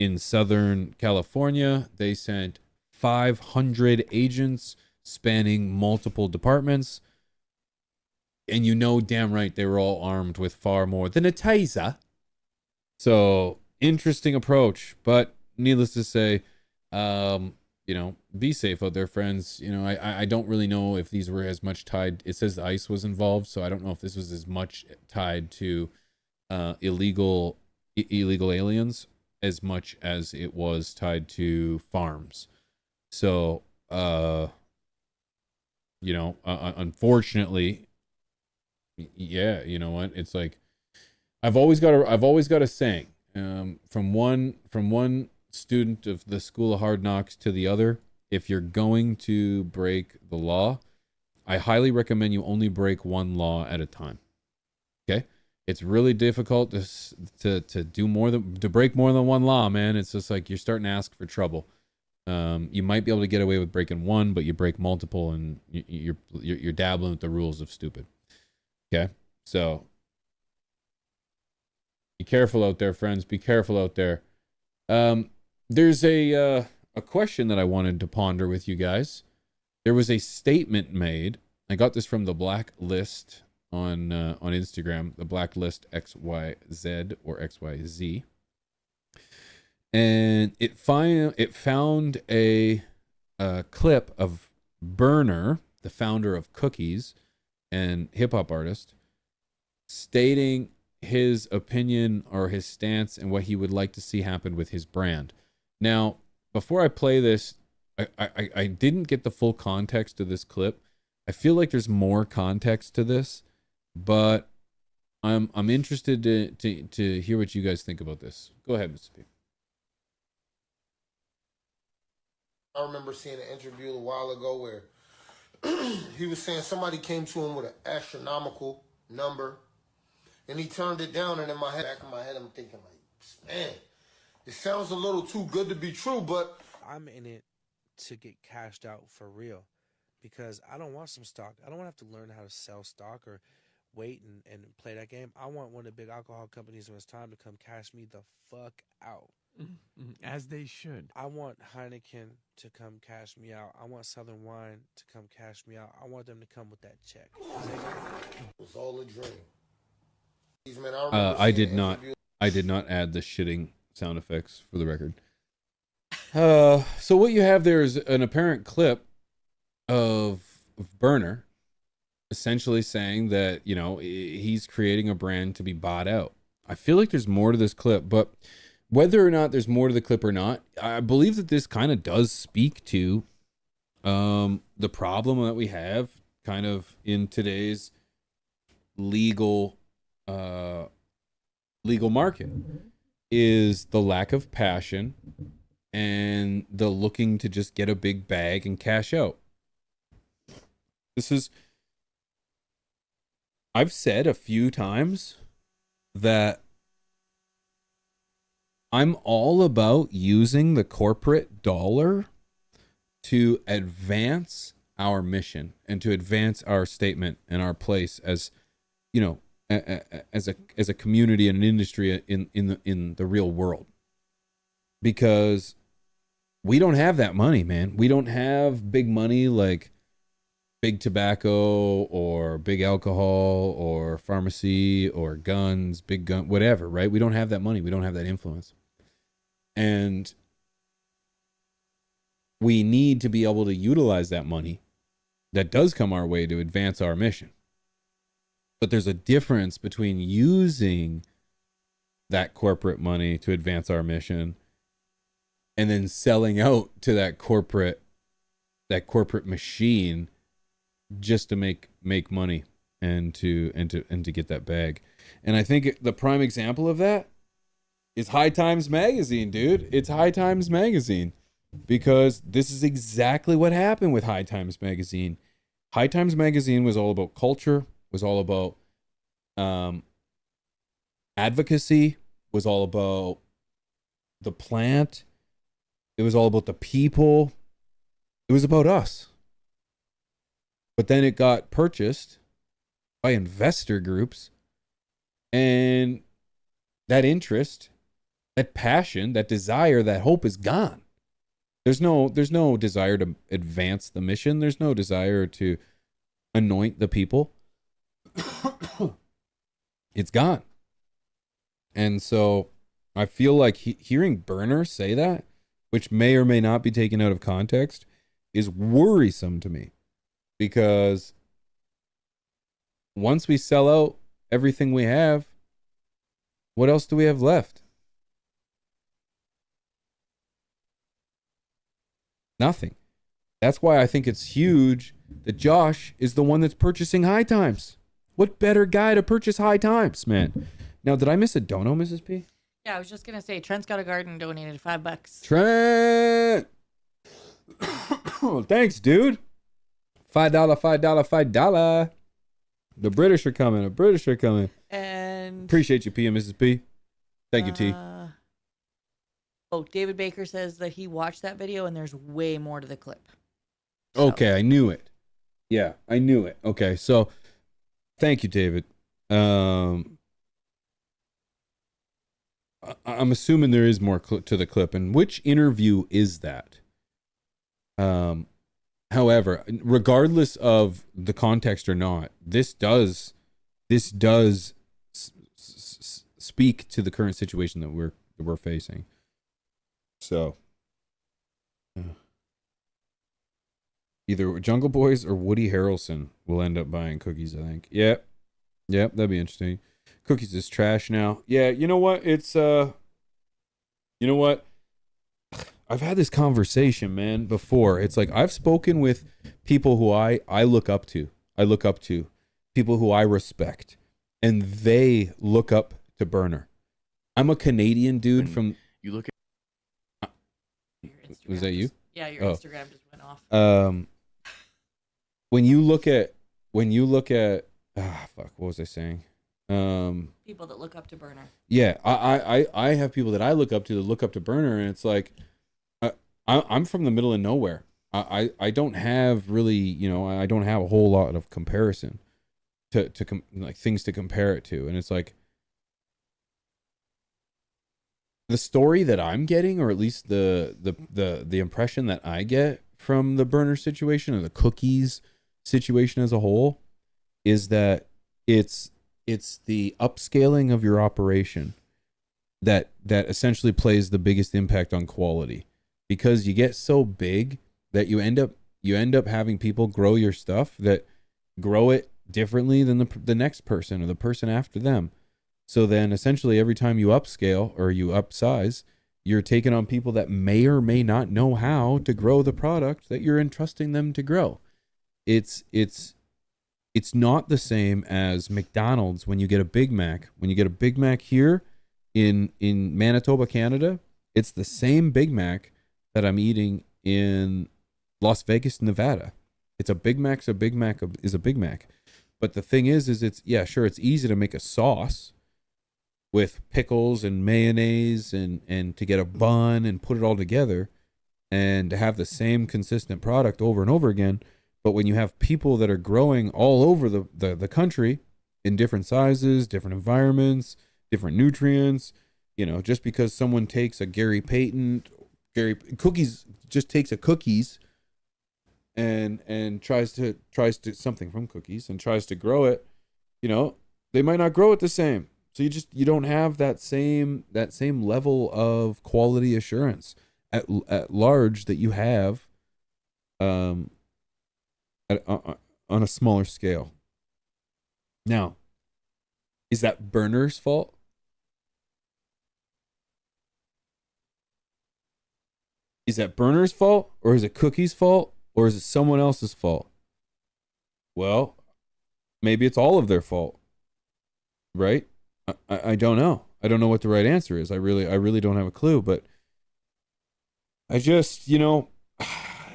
In Southern California, they sent 500 agents spanning multiple departments. And you know damn right they were all armed with far more than a taser. So, interesting approach. But needless to say, be safe out there, friends. I don't really know if these were as much tied. It says the ICE was involved, so I don't know if this was as much tied to illegal aliens as much as it was tied to farms. So, unfortunately, yeah, you know what? It's like I've always got a saying from one student of the School of Hard Knocks to the other. If you're going to break the law, I highly recommend you only break one law at a time. Okay? It's really difficult to break more than one law, man. It's just like you're starting to ask for trouble. You might be able to get away with breaking one, but you break multiple, and you're dabbling with the rules of stupid. Okay, so be careful out there, friends. Be careful out there. There's a question that I wanted to ponder with you guys. There was a statement made. I got this from the Blacklist on Instagram, the Blacklist XYZ or XYZ. And it found a clip of Burner, the founder of Cookies and hip hop artist, stating his opinion or his stance and what he would like to see happen with his brand. Now, before I play this, I didn't get the full context of this clip. I feel like there's more context to this, but I'm interested to hear what you guys think about this. Go ahead, Mr. P. I remember seeing an interview a while ago where he was saying somebody came to him with an astronomical number, and he turned it down. And in my head, back in my head, I'm thinking like, man, it sounds a little too good to be true. But I'm in it to get cashed out for real, because I don't want some stock. I don't want to have to learn how to sell stock or wait and play that game. I want one of the big alcohol companies when it's time to come cash me the fuck out. As they should. I want Heineken to come cash me out. I want Southern Wine to come cash me out. I want them to come with that check. it was all a dream. I did not add the shitting sound effects for the record. So what you have there is an apparent clip of Burner essentially saying that, he's creating a brand to be bought out. I feel like there's more to this clip, but whether or not there's more to the clip or not, I believe that this kind of does speak to the problem that we have kind of in today's legal market is the lack of passion and the looking to just get a big bag and cash out. I've said a few times that I'm all about using the corporate dollar to advance our mission and to advance our statement and our place as, you know, as a community and an industry in the real world. Because we don't have that money, man. We don't have big money like big tobacco or big alcohol or pharmacy or guns, big gun, whatever, right? We don't have that money. We don't have that influence. And we need to be able to utilize that money that does come our way to advance our mission. But there's a difference between using that corporate money to advance our mission and then selling out to that corporate machine just to make money and to get that bag. And I think the prime example of that is High Times Magazine, dude. It's High Times Magazine, because this is exactly what happened with High Times Magazine. High Times Magazine was all about culture, was all about advocacy, was all about the plant. It was all about the people. It was about us. But then it got purchased by investor groups, and that interest, that passion, that desire, that hope is gone. There's no desire to advance the mission. There's no desire to anoint the people. It's gone. And so I feel like hearing Burner say that, which may or may not be taken out of context, is worrisome to me. Because once we sell out everything we have, what else do we have left? Nothing. That's why I think it's huge that Josh is the one that's purchasing High Times. What better guy to purchase High Times, man? Now, did I miss a dono, Mrs. P? Yeah, I was just gonna say Trent's got a garden, donated $5. Trent! Thanks, dude. $5. The British are coming. And appreciate you, P and Mrs. P. Thank you, T. David Baker says that he watched that video and there's way more to the clip. Okay, I knew it. Yeah, I knew it. Okay, so thank you, David. I'm assuming there is more to the clip. And which interview is that? However, regardless of the context or not, this does speak to the current situation that we're facing. So, either Jungle Boys or Woody Harrelson will end up buying Cookies, I think. Yep, that'd be interesting. Cookies is trash now. Yeah, you know what? I've had this conversation, man, before. It's like I've spoken with people who I look up to. I look up to people who I respect, and they look up to Burner. I'm a Canadian dude from. You look at. Was that you? Yeah, your Instagram just went off. When you look at what was I saying? People that look up to Burner. Yeah, I have people that I look up to that look up to Burner, and it's like I'm from the middle of nowhere. I don't have really, I don't have a whole lot of comparison to like things to compare it to, and it's like the story that I'm getting, or at least the impression that I get from the Burner situation or the Cookies situation as a whole, is that it's the upscaling of your operation that essentially plays the biggest impact on quality, because you get so big that you end up having people grow your stuff that grow it differently than the next person or the person after them. So then essentially every time you upscale or you upsize, you're taking on people that may or may not know how to grow the product that you're entrusting them to grow. it's not the same as McDonald's when you get a Big Mac. When you get a Big Mac here in Manitoba, Canada, it's the same Big Mac that I'm eating in Las Vegas, Nevada. It's a Big Mac's a Big Mac is a Big Mac. But the thing is it's, yeah, sure, it's easy to make a sauce with pickles and mayonnaise and to get a bun and put it all together and to have the same consistent product over and over again. But when you have people that are growing all over the country in different sizes, different environments, different nutrients, you know, just because someone takes a Gary Cookies just takes a cookies and tries to something from cookies and tries to grow it, you know, they might not grow it the same. So you don't have that same level of quality assurance at large that you have on a smaller scale. Now, is that Burner's fault? Is that Burner's fault, or is it Cookie's fault, or is it someone else's fault? Well, maybe it's all of their fault, right? I don't know. I don't know what the right answer is. I really don't have a clue, but I just, you know,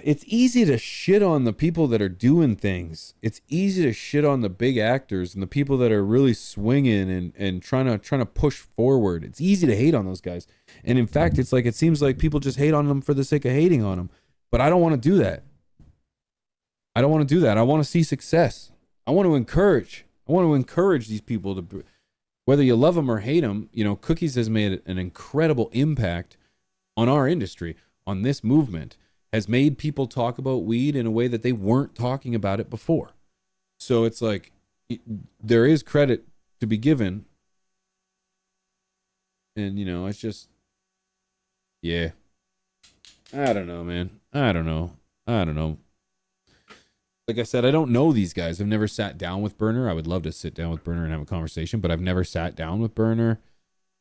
it's easy to shit on the people that are doing things. It's easy to shit on the big actors and the people that are really swinging and trying to push forward. It's easy to hate on those guys. And in fact, it's like, it seems like people just hate on them for the sake of hating on them. But I don't want to do that. I don't want to do that. I want to see success. I want to encourage these people to, whether you love them or hate them, you know, Cookies has made an incredible impact on our industry, on this movement, has made people talk about weed in a way that they weren't talking about it before. So it's like, there is credit to be given. And, you know, it's just, yeah. I don't know, man. I don't know. Like I said, I don't know these guys. I've never sat down with Burner. I would love to sit down with Burner and have a conversation, but I've never sat down with Burner.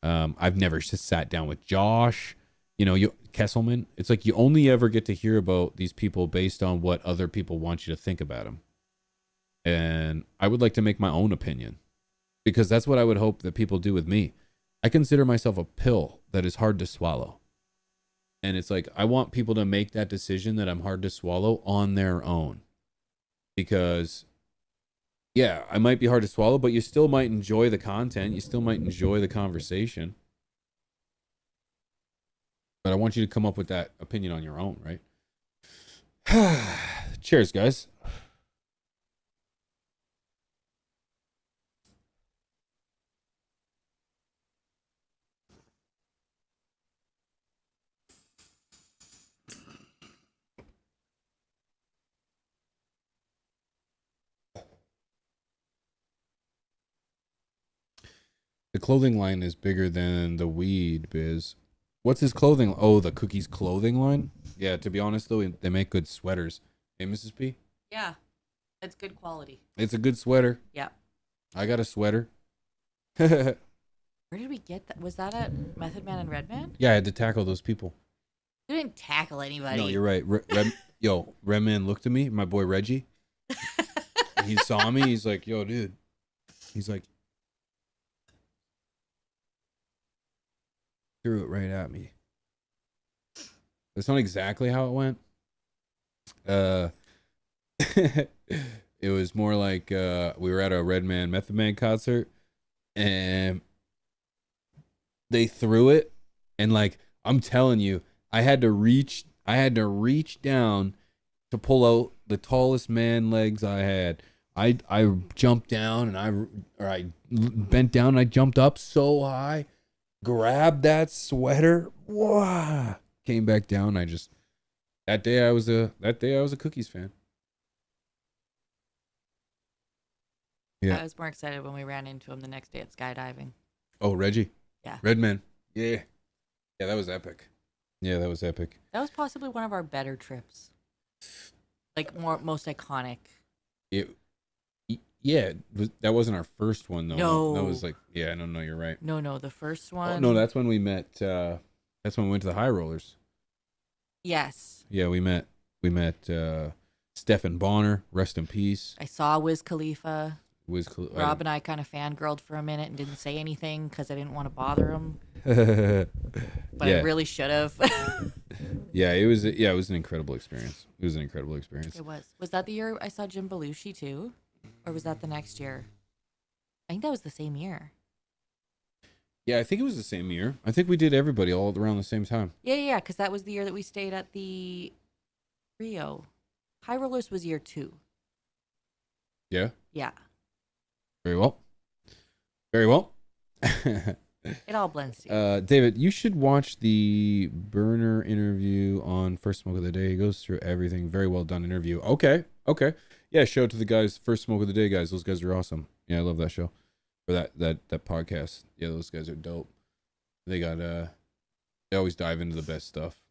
I've never just sat down with Josh. You know, Kesselman. It's like you only ever get to hear about these people based on what other people want you to think about them. And I would like to make my own opinion, because that's what I would hope that people do with me. I consider myself a pill that is hard to swallow. And it's like, I want people to make that decision that I'm hard to swallow on their own. Because, yeah, I might be hard to swallow, but you still might enjoy the content. You still might enjoy the conversation. But I want you to come up with that opinion on your own, right? Cheers, guys. The clothing line is bigger than the weed biz. What's his clothing? Oh, the Cookies clothing line? Yeah, to be honest, though, they make good sweaters. Hey, Mrs. P? Yeah, it's good quality. It's a good sweater. Yeah. I got a sweater. Where did we get that? Was that at Method Man and Redman? Yeah, I had to tackle those people. You didn't tackle anybody. No, you're right. Redman looked at me, my boy Reggie. He saw me. He's like, yo, dude. He's like, threw it right at me. That's not exactly how it went. It was more like we were at a Redman Method Man concert and they threw it, and like, I'm telling you, I had to reach down to pull out the tallest man legs I had. I jumped down and I bent down and I jumped up so high, grabbed that sweater, wow, came back down. That day I was a Cookies fan. Yeah. I was more excited when we ran into him the next day at skydiving. Oh, Reggie. Yeah. Redman. Yeah. Yeah, that was epic. That was possibly one of our better trips. Like, most iconic. That wasn't our first one though. No. That was like, yeah, no, you're right. No, the first one. Oh, no, that's when we met. That's when we went to the High Rollers. Yes. Yeah, we met Stephen Bonner, rest in peace. I saw Wiz Khalifa. Rob Rob and I kind of fangirled for a minute and didn't say anything because I didn't want to bother him. But I really should have. Yeah, it was an incredible experience. It was an incredible experience. It was. Was that the year I saw Jim Belushi too? Or was that the next year? I think that was the same year. Yeah, I think it was the same year. I think we did everybody all around the same time. Yeah, because that was the year that we stayed at the Rio. High Rollers was year 2. Yeah? Yeah. Very well. Very well. It all blends together. David, you should watch the Burner interview on First Smoke of the Day. He goes through everything. Very well done interview. Okay. Yeah, show it to the guys. First Smoke of the Day guys. Those guys are awesome. Yeah, I love that show. Or that podcast. Yeah, those guys are dope. They got they always dive into the best stuff.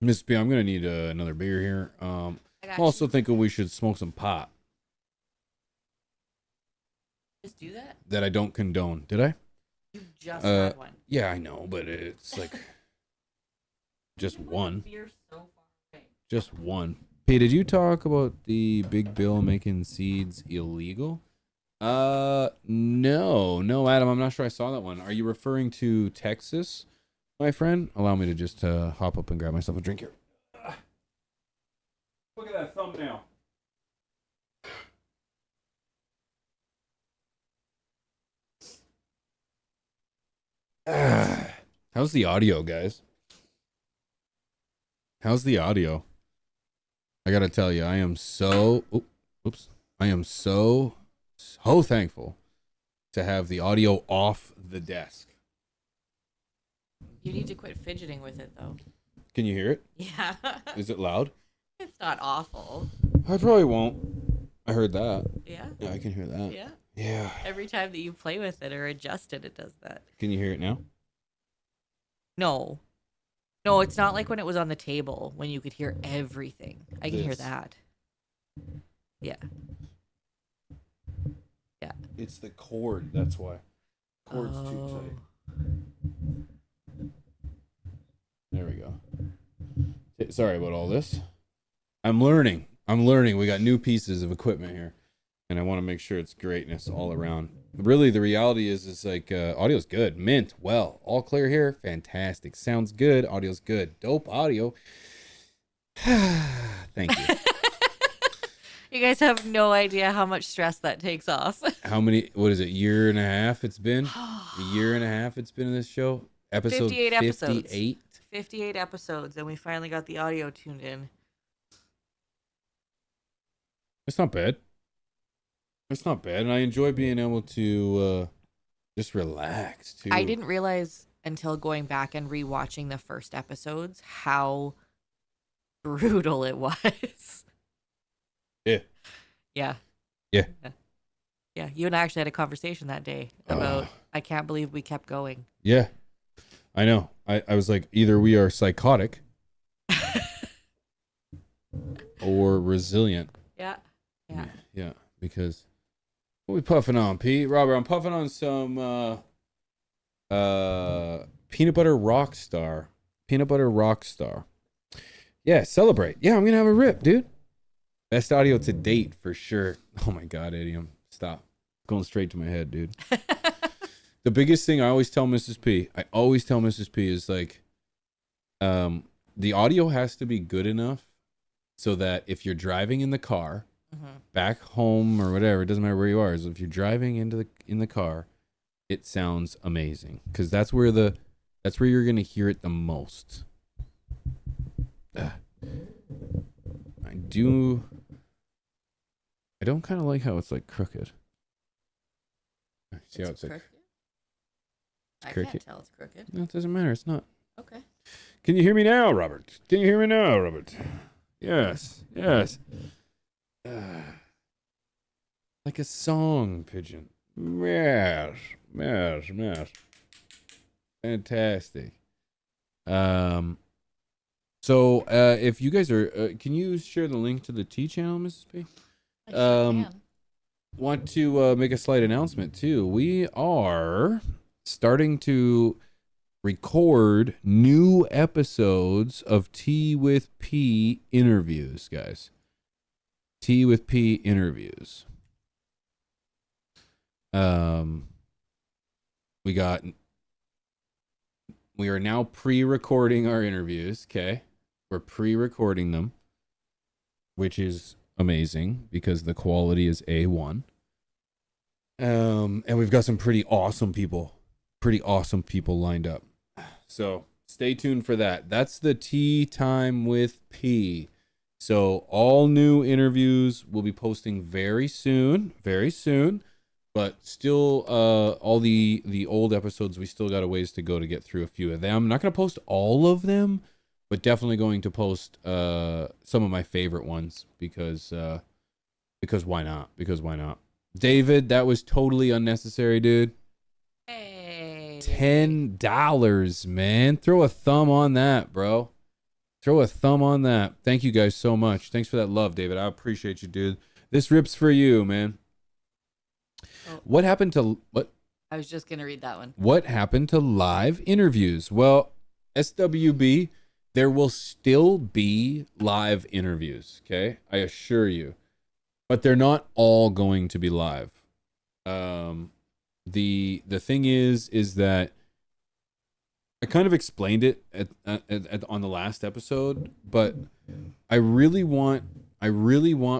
Miss B, I'm gonna need another beer here. I'm also thinking we should smoke some pot. Just do that? That I don't condone. Did I? You just had one. Yeah, I know, but it's like just one. Just one. Hey, did you talk about the big bill making seeds illegal? No, Adam, I'm not sure I saw that one. Are you referring to Texas, my friend? Allow me to just hop up and grab myself a drink here. Look at that thumbnail. How's the audio, guys? How's the audio? I gotta tell you, I am so thankful to have the audio off the desk. You need to quit fidgeting with it, though. Can you hear it? Yeah. Is it loud? It's not awful. I probably won't. I heard that. Yeah? Yeah, I can hear that. Yeah? Yeah. Every time that you play with it or adjust it, it does that. Can you hear it now? No. No, it's not like when it was on the table, when you could hear everything. I can hear that. Yeah. Yeah. It's the cord, that's why. Cord's too tight. There we go. Sorry about all this. I'm learning. We got new pieces of equipment here, and I want to make sure it's greatness all around. Really, the reality is like audio's good. Mint, well, all clear here. Fantastic. Sounds good. Audio's good. Dope audio. Thank you. You guys have no idea how much stress that takes off. How many, what is it, year and a half it's been? A year and a half it's been in this show? Episode 58 episodes. 58? 58 episodes, and we finally got the audio tuned in. It's not bad. It's not bad, and I enjoy being able to just relax, too. I didn't realize until going back and rewatching the first episodes how brutal it was. Yeah. Yeah. Yeah. Yeah. You and I actually had a conversation that day about I can't believe we kept going. Yeah. I know. I was like, either we are psychotic or resilient. Yeah. Yeah. Yeah. Because what are we puffing on, Pete? Robert, I'm puffing on some peanut butter Rockstar. Peanut butter Rockstar. Yeah, celebrate. Yeah, I'm gonna have a rip, dude. Best audio to date for sure. Oh my god, Idiom. Stop. Going straight to my head, dude. The biggest thing I always tell Mrs. P is like, the audio has to be good enough so that if you're driving in the car, back home or whatever, it doesn't matter where you are, is if you're driving in the car, it sounds amazing. Because that's where you're gonna hear it the most. I don't kind of like how it's like crooked. See how it's like crooked? I crooked. can't tell it's crooked. No, it doesn't matter. It's not. Okay. Can you hear me now, Robert? Can you hear me now, Robert? Yes. Like a song pigeon. Yes. Fantastic. So if you guys are, can you share the link to the T channel, Mrs. P? I sure can. Want to make a slight announcement too. We are starting to record new episodes of Tea with P interviews, guys. T with P interviews. We are now pre-recording our interviews. Okay, we're pre-recording them, which is amazing because the quality is A1. And we've got some pretty awesome people lined up. So stay tuned for that. That's the Tea Time with P. So all new interviews will be posting very soon, but still all the old episodes, we still got a ways to go to get through a few of them. I'm not going to post all of them, but definitely going to post some of my favorite ones because why not? Because why not? David, that was totally unnecessary, dude. Hey. $10, man. Throw a thumb on that, bro. Throw a thumb on that. Thank you guys so much. Thanks for that love, David. I appreciate you, dude. This rips for you, man. Oh. What happened to what? I was just gonna read that one. What happened to live interviews? Well, SWB, there will still be live interviews, okay? I assure you. But they're not all going to be live. The thing is that I kind of explained it on the last episode, but I really want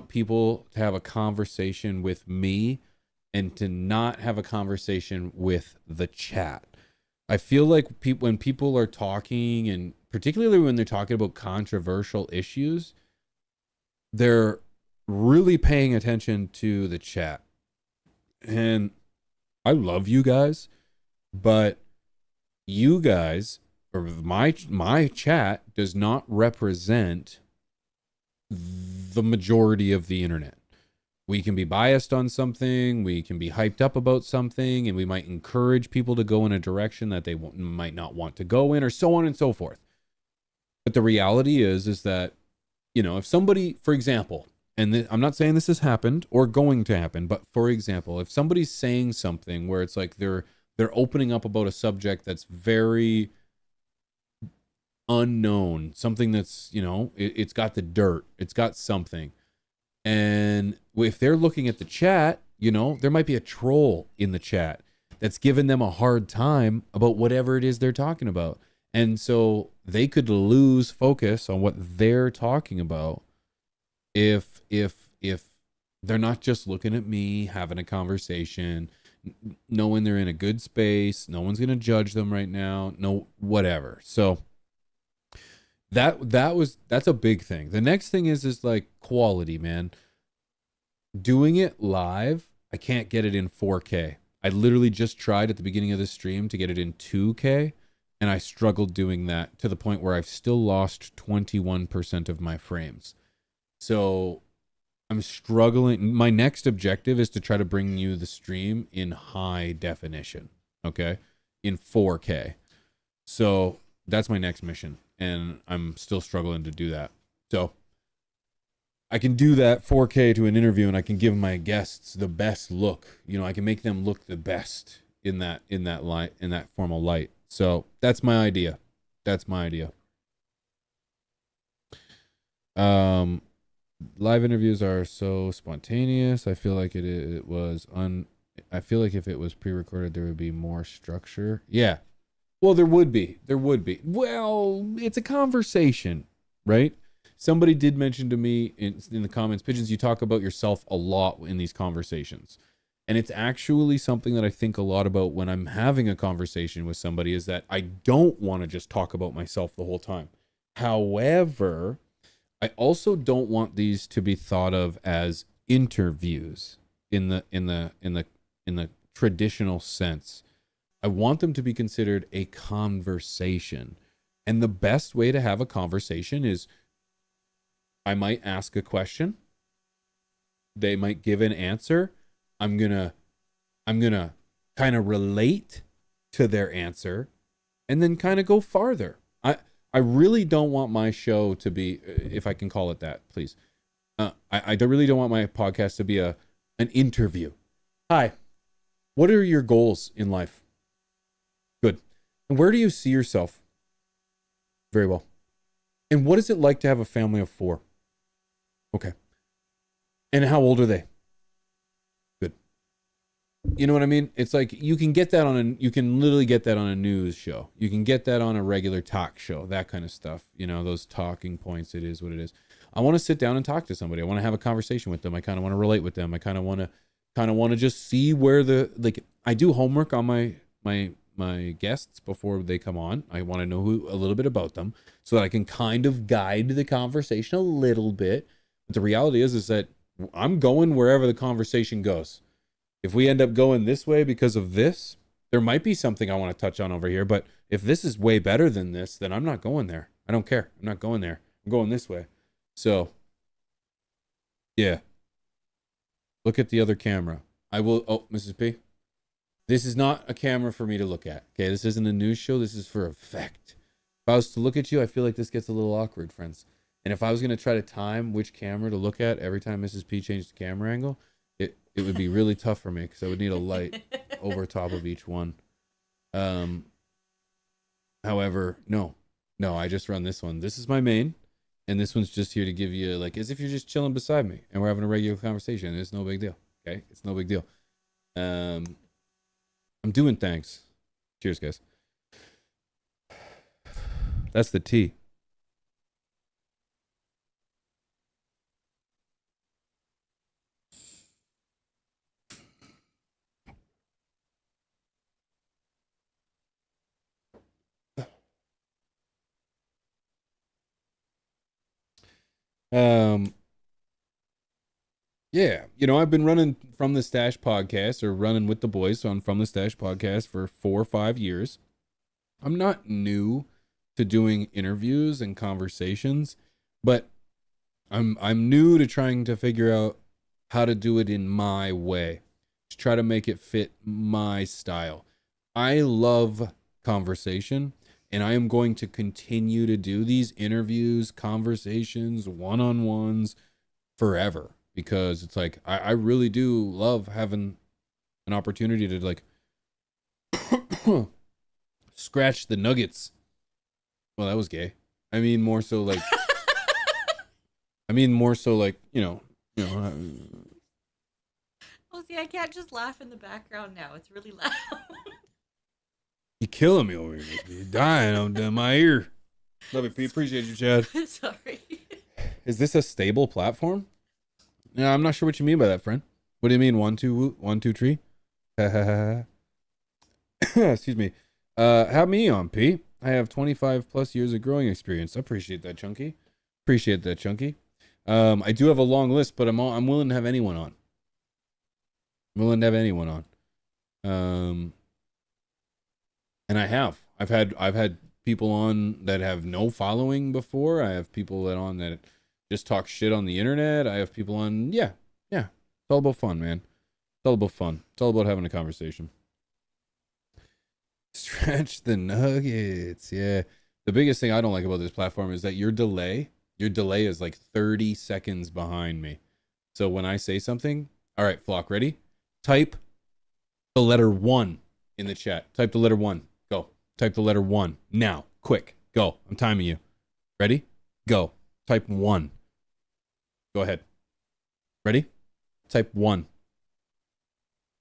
people to have a conversation with me and to not have a conversation with the chat. I feel like when people are talking, and particularly when they're talking about controversial issues, they're really paying attention to the chat. And I love you guys, but you guys, or my chat, does not represent the majority of the internet. We can be biased on something, we can be hyped up about something, and we might encourage people to go in a direction that they might not want to go in, or so on and so forth. But the reality is that, you know, if somebody, for example, and I'm not saying this has happened or going to happen, but for example, if somebody's saying something where it's like they're opening up about a subject that's very unknown, something that's, you know, it's got the dirt, it's got something. And if they're looking at the chat, you know, there might be a troll in the chat that's giving them a hard time about whatever it is they're talking about. And so they could lose focus on what they're talking about if they're not just looking at me, having a conversation, knowing they're in a good space, no one's going to judge them right now, no whatever. So that's a big thing. The next thing is like quality, man. Doing it live, I can't get it in 4K. I literally just tried at the beginning of the stream to get it in 2K, and I struggled doing that to the point where I've still lost 21% of my frames. So I'm struggling. My next objective is to try to bring you the stream in high definition, okay? In 4K. So that's my next mission, and I'm still struggling to do that. So I can do that 4K to an interview, and I can give my guests the best look. You know, I can make them look the best in that light, in that formal light. So that's my idea. Live interviews are so spontaneous. I feel like I feel like if it was pre-recorded, there would be more structure. Yeah. Well, there would be. Well, it's a conversation, right? Somebody did mention to me in the comments, Pigeons, you talk about yourself a lot in these conversations. And it's actually something that I think a lot about when I'm having a conversation with somebody, is that I don't want to just talk about myself the whole time. However, I also don't want these to be thought of as interviews in the traditional sense. I want them to be considered a conversation. And the best way to have a conversation is I might ask a question. They might give an answer. I'm gonna kind of relate to their answer and then kind of go farther. I really don't want my show to be, if I can call it that, please. I really don't want my podcast to be an interview. Hi, what are your goals in life? Good. And where do you see yourself? Very well. And what is it like to have a family of 4? Okay. And how old are they? Good. You know what I mean? It's like you can literally get that on a news show. You can get that on a regular talk show, that kind of stuff. You know, those talking points, it is what it is. I want to sit down and talk to somebody. I want to have a conversation with them. I kind of want to relate with them. I kind of want to just see where I do homework on my guests before they come on. I want to know a little bit about them so that I can kind of guide the conversation a little bit. But the reality is that I'm going wherever the conversation goes. If we end up going this way because of this, there might be something I want to touch on over here. But if this is way better than this, then I'm not going there. I don't care. I'm not going there. I'm going this way. So, yeah. Look at the other camera. I will. Oh, Mrs. P. This is not a camera for me to look at. Okay, this isn't a news show. This is for effect. If I was to look at you, I feel like this gets a little awkward, friends. And if I was going to try to time which camera to look at every time Mrs. P changed the camera angle, it would be really tough for me because I would need a light over top of each one. However, no, I just run this one. This is my main, and this one's just here to give you, like, as if you're just chilling beside me and we're having a regular conversation. It's no big deal. Okay, it's no big deal. I'm doing things. Cheers, guys. That's the tea. Yeah, you know, I've been running From the Stash podcast, or running with the boys on From the Stash podcast for 4 or 5 years. I'm not new to doing interviews and conversations, but I'm new to trying to figure out how to do it in my way, to try to make it fit my style. I love conversation, and I am going to continue to do these interviews, conversations, one-on-ones forever, because it's like I really do love having an opportunity to, like, scratch the nuggets. Well, that was gay. I mean more so like you know. Oh, see, I can't just laugh in the background now. It's really loud. You're killing me over here. You're dying on my ear. Love it, Pete. Appreciate you, Chad. Sorry. Is this a stable platform? Yeah, I'm not sure what you mean by that, friend. What do you mean, 1, 2, 1, 2, 3? Excuse me. Have me on, Pete. I have 25 plus years of growing experience. I appreciate that, Chunky. Appreciate that, Chunky. I do have a long list, but I'm willing to have anyone on. I'm willing to have anyone on. And I've had people on that have no following before. I have people that just talk shit on the internet. I have people on, yeah. It's all about fun, man. It's all about fun. It's all about having a conversation. Stretch the nuggets. Yeah. The biggest thing I don't like about this platform is that your delay is like 30 seconds behind me. So when I say something, all right, Flock, ready? Type the letter 1 in the chat. Type the letter 1. Go. Type the letter 1 now. Quick. Go. I'm timing you. Ready? Go. Type 1. Go ahead. Ready? Type 1.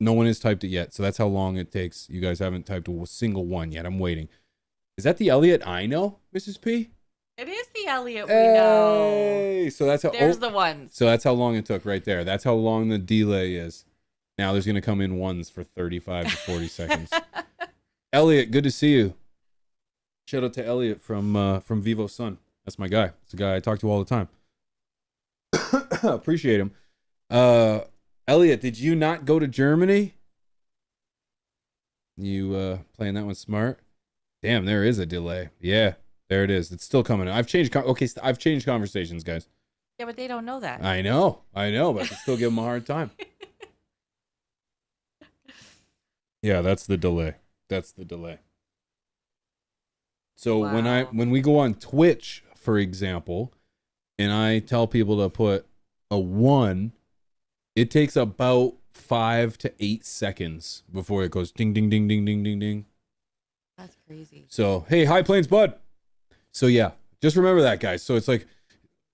No one has typed it yet, so that's how long it takes. You guys haven't typed a single one yet. I'm waiting. Is that the Elliot I know, Mrs. P? It is the Elliot we know. Hey, so that's how. There's the ones. So that's how long it took right there. That's how long the delay is. Now there's gonna come in ones for 35 to 40 seconds. Elliot, good to see you. Shout out to Elliot from Vivo Sun. That's my guy. It's the guy I talk to all the time. Appreciate him. Elliot, did you not go to Germany? You playing that one smart? Damn, there is a delay. Yeah, there it is. It's still coming. I've changed conversations, guys. Yeah, but they don't know that. I know, but I can still give them a hard time. Yeah, that's the delay. So Wow. when we go on Twitch, for example, and I tell people to put a 1, it takes about 5 to 8 seconds before it goes ding, ding, ding, ding, ding, ding, ding. That's crazy. So, hey, High Plains Bud. So, yeah, just remember that, guys. So it's like,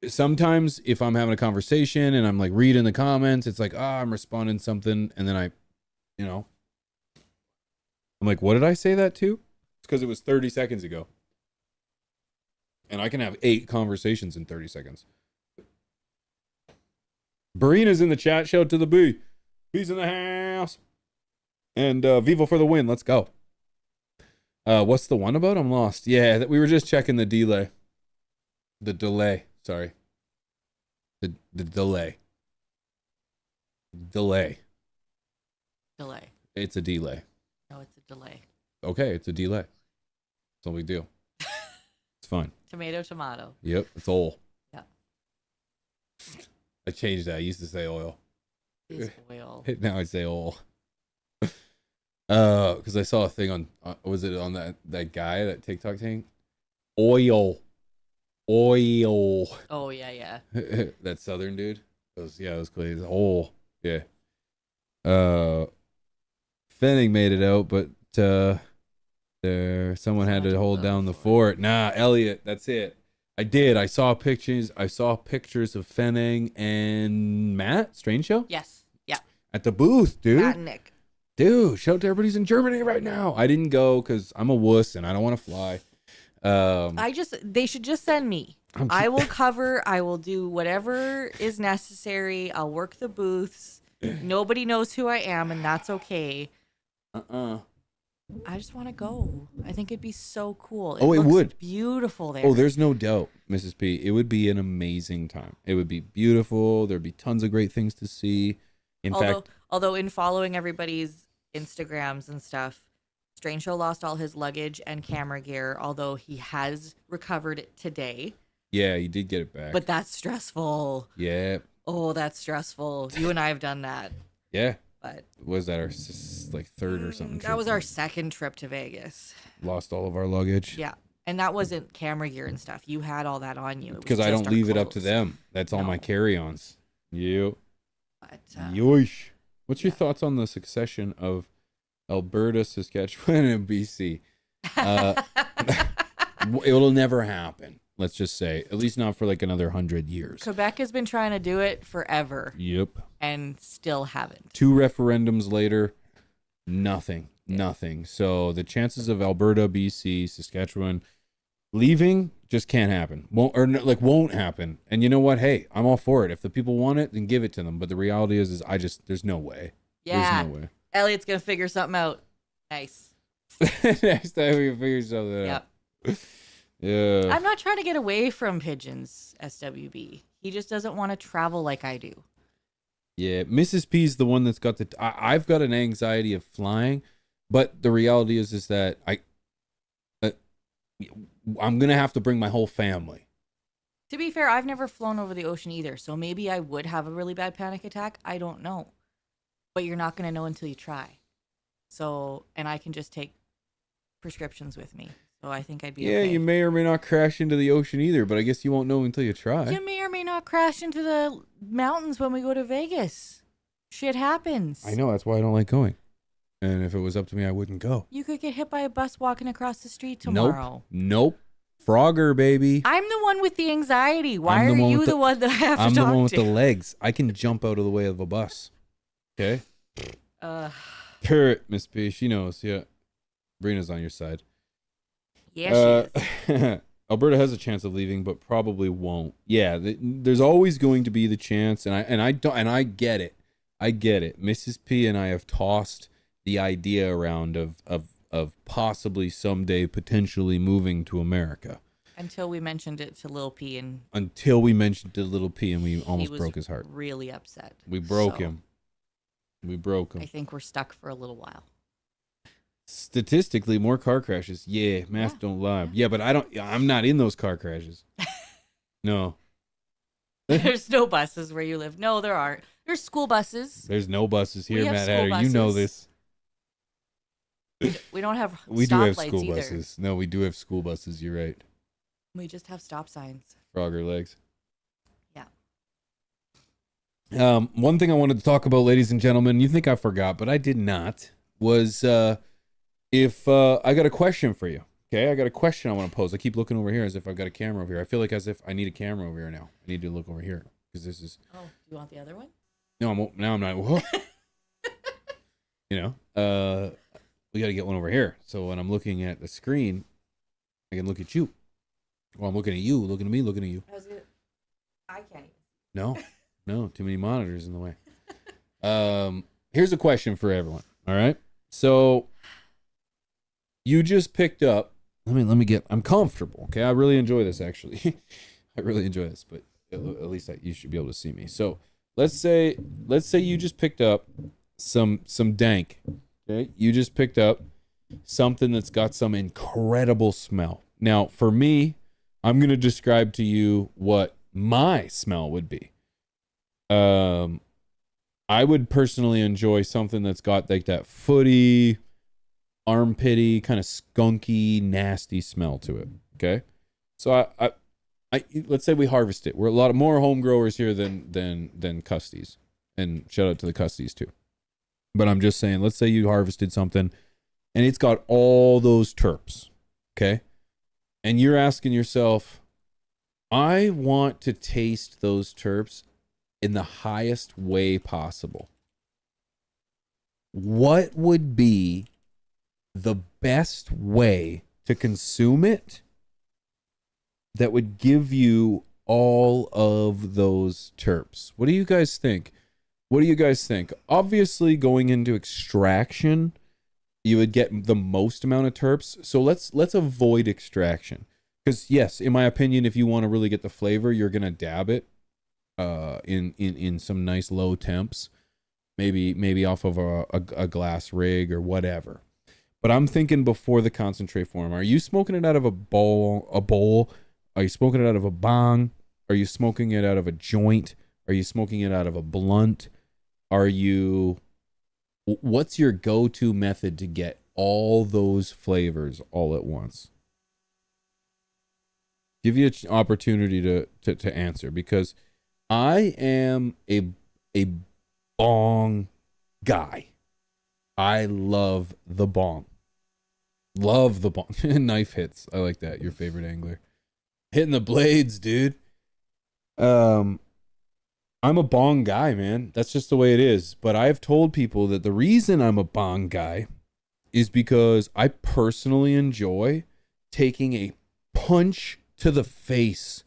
sometimes if I'm having a conversation and I'm like reading the comments, it's like, I'm responding something, and then I'm like, what did I say that to? It's because it was 30 seconds ago. And I can have 8 conversations in 30 seconds. Barina's in the chat. Shout out to the B. B's in the house. And Vivo for the win. Let's go. What's the one about? I'm lost. Yeah, we were just checking the delay. The delay. Sorry. The delay. Delay. Delay. It's a delay. No, it's a delay. Okay, it's a delay. It's no big deal. It's fine. Tomato. Yep, it's oil. Yeah. I changed that. I used to say oil. It's oil. Now I say oil. Because I saw a thing on, was it on that guy, that TikTok thing? Oil. Oh, yeah. That southern dude. It was cool. It was oil. Yeah. Fenning made it out, but someone had to hold down the fort. Nah, Elliot, that's it. I did. I saw pictures of Fenning and Matt, Strange Show? Yes. Yeah. At the booth, dude. Matt and Nick. Dude, shout out to everybody's in Germany right now. I didn't go because I'm a wuss and I don't want to fly. They should just send me. I will cover. I will do whatever is necessary. I'll work the booths. Nobody knows who I am, and that's okay. I just want to go. I think it'd be so cool. It would. Beautiful there. Oh, there's no doubt, Mrs. P. It would be an amazing time. It would be beautiful. There'd be tons of great things to see. Although in following everybody's Instagrams and stuff, Strange Show lost all his luggage and camera gear, although he has recovered it today. Yeah, he did get it back. But that's stressful. Yeah. Oh, that's stressful. You and I have done that. Yeah. But was that our third or something? That was our second trip to Vegas. Lost all of our luggage. Yeah. And that wasn't camera gear and stuff. You had all that on you. Because I don't leave it up to them. That's all my carry-ons. You. But, yoish. What's your thoughts on the succession of Alberta, Saskatchewan, and BC? It'll never happen. Let's just say, at least not for like another 100 years. Quebec has been trying to do it forever. Yep. And still haven't. 2 referendums later, nothing. So the chances of Alberta, BC, Saskatchewan leaving just can't happen. Won't happen. And you know what? Hey, I'm all for it. If the people want it, then give it to them. But the reality is there's no way. Yeah. There's no way. Elliot's gonna figure something out. Nice. Next time we figure something out. Yeah. I'm not trying to get away from pigeons, SWB. He just doesn't want to travel like I do. Yeah, Mrs. P's the one that's got I've got an anxiety of flying, but the reality is that I'm gonna have to bring my whole family. To be fair, I've never flown over the ocean either, so maybe I would have a really bad panic attack. I don't know, but you're not gonna know until you try. So, and I can just take prescriptions with me. So I think I'd be okay. You may or may not crash into the ocean either, but I guess you won't know until you try. You may or may not crash into the mountains when we go to Vegas. Shit happens. I know, that's why I don't like going. And if it was up to me, I wouldn't go. You could get hit by a bus walking across the street tomorrow. Nope. Frogger, baby. I'm the one with the anxiety. Why are you the one that I have to talk to? I'm the one with the legs. I can jump out of the way of a bus. Okay? Miss P, she knows. Yeah. Brina's on your side. Yeah, she is. Alberta has a chance of leaving, but probably won't. Yeah, there's always going to be the chance, and I get it. I get it. Mrs. P and I have tossed the idea around of possibly someday potentially moving to America. Until we mentioned it to Lil P and we almost broke his heart. Really upset. We broke him. I think we're stuck for a little while. Statistically, more car crashes. Yeah, math don't lie. Yeah, but I'm not in those car crashes. No. There's no buses where you live. No, there aren't. There's school buses. There's no buses here, Matt Hatter. You know this. We don't have We do have school either. buses. No, we do have school buses. You're right. We just have stop signs. Frogger legs. Yeah. One thing I wanted to talk about, ladies and gentlemen, you think I forgot, but I did not, was if I got a question for you. Okay, I got a question I want to pose. I keep looking over here as if I've got a camera over here. I feel like as if I need a camera over here now. I need to look over here because this is. Oh, you want the other one? No, I'm not. Whoa. You know, we got to get one over here. So when I'm looking at the screen, I can look at you. Well, I'm looking at you, looking at me, looking at you. I can't even. No, too many monitors in the way. Here's a question for everyone. All right, so you just picked up. Let me get. I'm comfortable. Okay, I really enjoy this actually. I really enjoy this, but at least you should be able to see me. So let's say you just picked up some dank. Okay, you just picked up something that's got some incredible smell. Now, for me, I'm gonna describe to you what my smell would be. I would personally enjoy something that's got like that footy, armpity, kind of skunky, nasty smell to it. Okay, so I let's say we harvest it. We're a lot more home growers here than custies, and shout out to the custies too. But I'm just saying, let's say you harvested something, and it's got all those terps. Okay, and you're asking yourself, I want to taste those terps in the highest way possible. What would be the best way to consume it that would give you all of those terps? What do you guys think? Obviously, going into extraction, you would get the most amount of terps. So let's avoid extraction. Because yes, in my opinion, if you want to really get the flavor, you're gonna dab it in some nice low temps, maybe off of a glass rig or whatever. But I'm thinking before the concentrate form. Are you smoking it out of a bowl? Are you smoking it out of a bong? Are you smoking it out of a joint? Are you smoking it out of a blunt? What's your go-to method to get all those flavors all at once? Give you an opportunity to answer, because I am a bong guy. I love the bong. Love the bong. Knife hits. I like that. Your favorite angler. Hitting the blades, dude. I'm a bong guy, man. That's just the way it is. But I've told people that the reason I'm a bong guy is because I personally enjoy taking a punch to the face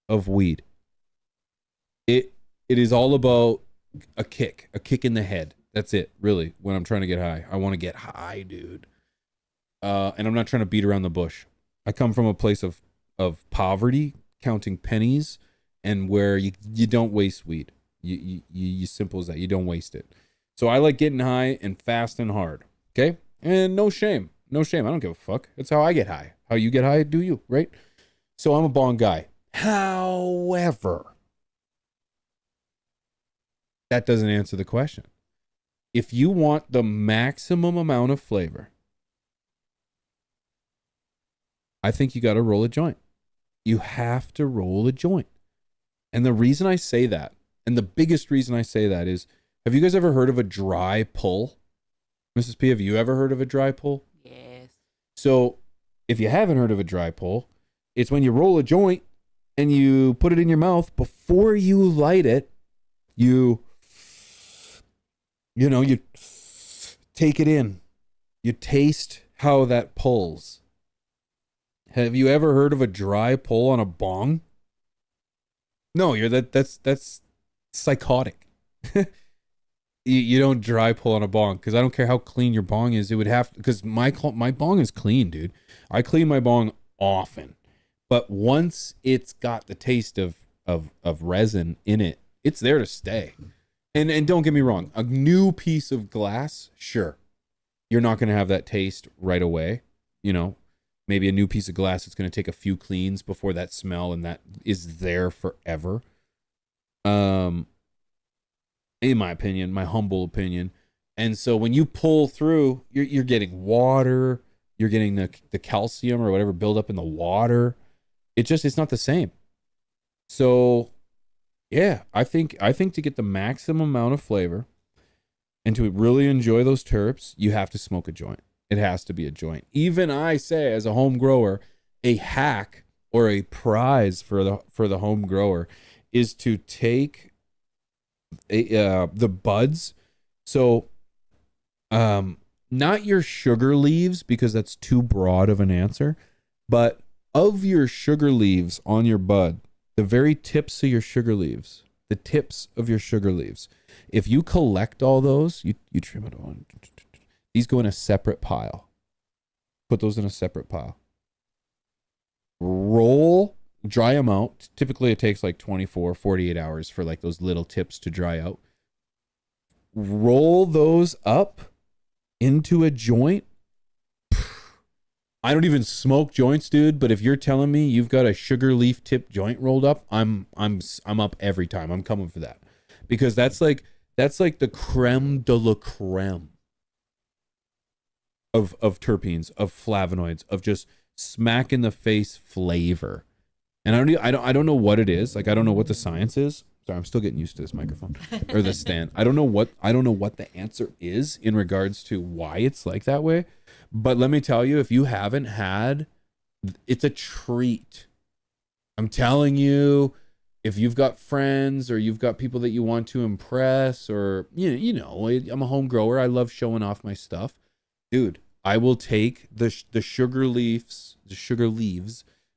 of weed. It is all about a kick in the head. That's it, really, when I'm trying to get high. I want to get high, dude. And I'm not trying to beat around the bush. I come from a place of poverty, counting pennies, and where you don't waste weed. You simple as that. You don't waste it. So I like getting high and fast and hard. Okay? And no shame. No shame. I don't give a fuck. That's how I get high. How you get high, do you, right? So I'm a bong guy. However, that doesn't answer the question. If you want the maximum amount of flavor, I think you got to roll a joint. You have to roll a joint. And the reason I say that, and the biggest reason I say that is, have you guys ever heard of a dry pull? Mrs. P, have you ever heard of a dry pull? Yes. So if you haven't heard of a dry pull, it's when you roll a joint and you put it in your mouth. Before you light it, you take it in. You taste how that pulls. Have you ever heard of a dry pull on a bong? No, that's psychotic. You don't dry pull on a bong, because I don't care how clean your bong is. It would have, because my bong is clean, dude. I clean my bong often, but once it's got the taste of resin in it, it's there to stay. And don't get me wrong, a new piece of glass, sure, you're not going to have that taste right away. You know, maybe a new piece of glass, it's going to take a few cleans before that smell, and that is there forever. In my opinion, my humble opinion. And so when you pull through, you're getting water, you're getting the calcium or whatever build up in the water. It's not the same. So yeah, I think to get the maximum amount of flavor and to really enjoy those terps, you have to smoke a joint. It has to be a joint. Even I say, as a home grower, a hack or a prize for the home grower is to take the buds. So, not your sugar leaves, because that's too broad of an answer, but of your sugar leaves on your bud, the very tips of your sugar leaves, the tips of your sugar leaves. If you collect all those, you trim it on. These go in a separate pile. Put those in a separate pile. Roll, dry them out. Typically it takes like 24, 48 hours for like those little tips to dry out. Roll those up into a joint. I don't even smoke joints, dude, but if you're telling me you've got a sugar leaf tip joint rolled up, I'm up every time. I'm coming for that. Because that's like the creme de la creme of terpenes, of flavonoids, of just smack in the face flavor. And I don't know what it is. Like, I don't know what the science is. Sorry, I'm still getting used to this microphone or the stand. I don't know what the answer is in regards to why it's like that way. But let me tell you, if you haven't had, it's a treat. I'm telling you, if you've got friends or you've got people that you want to impress, or you know, I'm a home grower. I love showing off my stuff, dude. I will take the sugar leaves.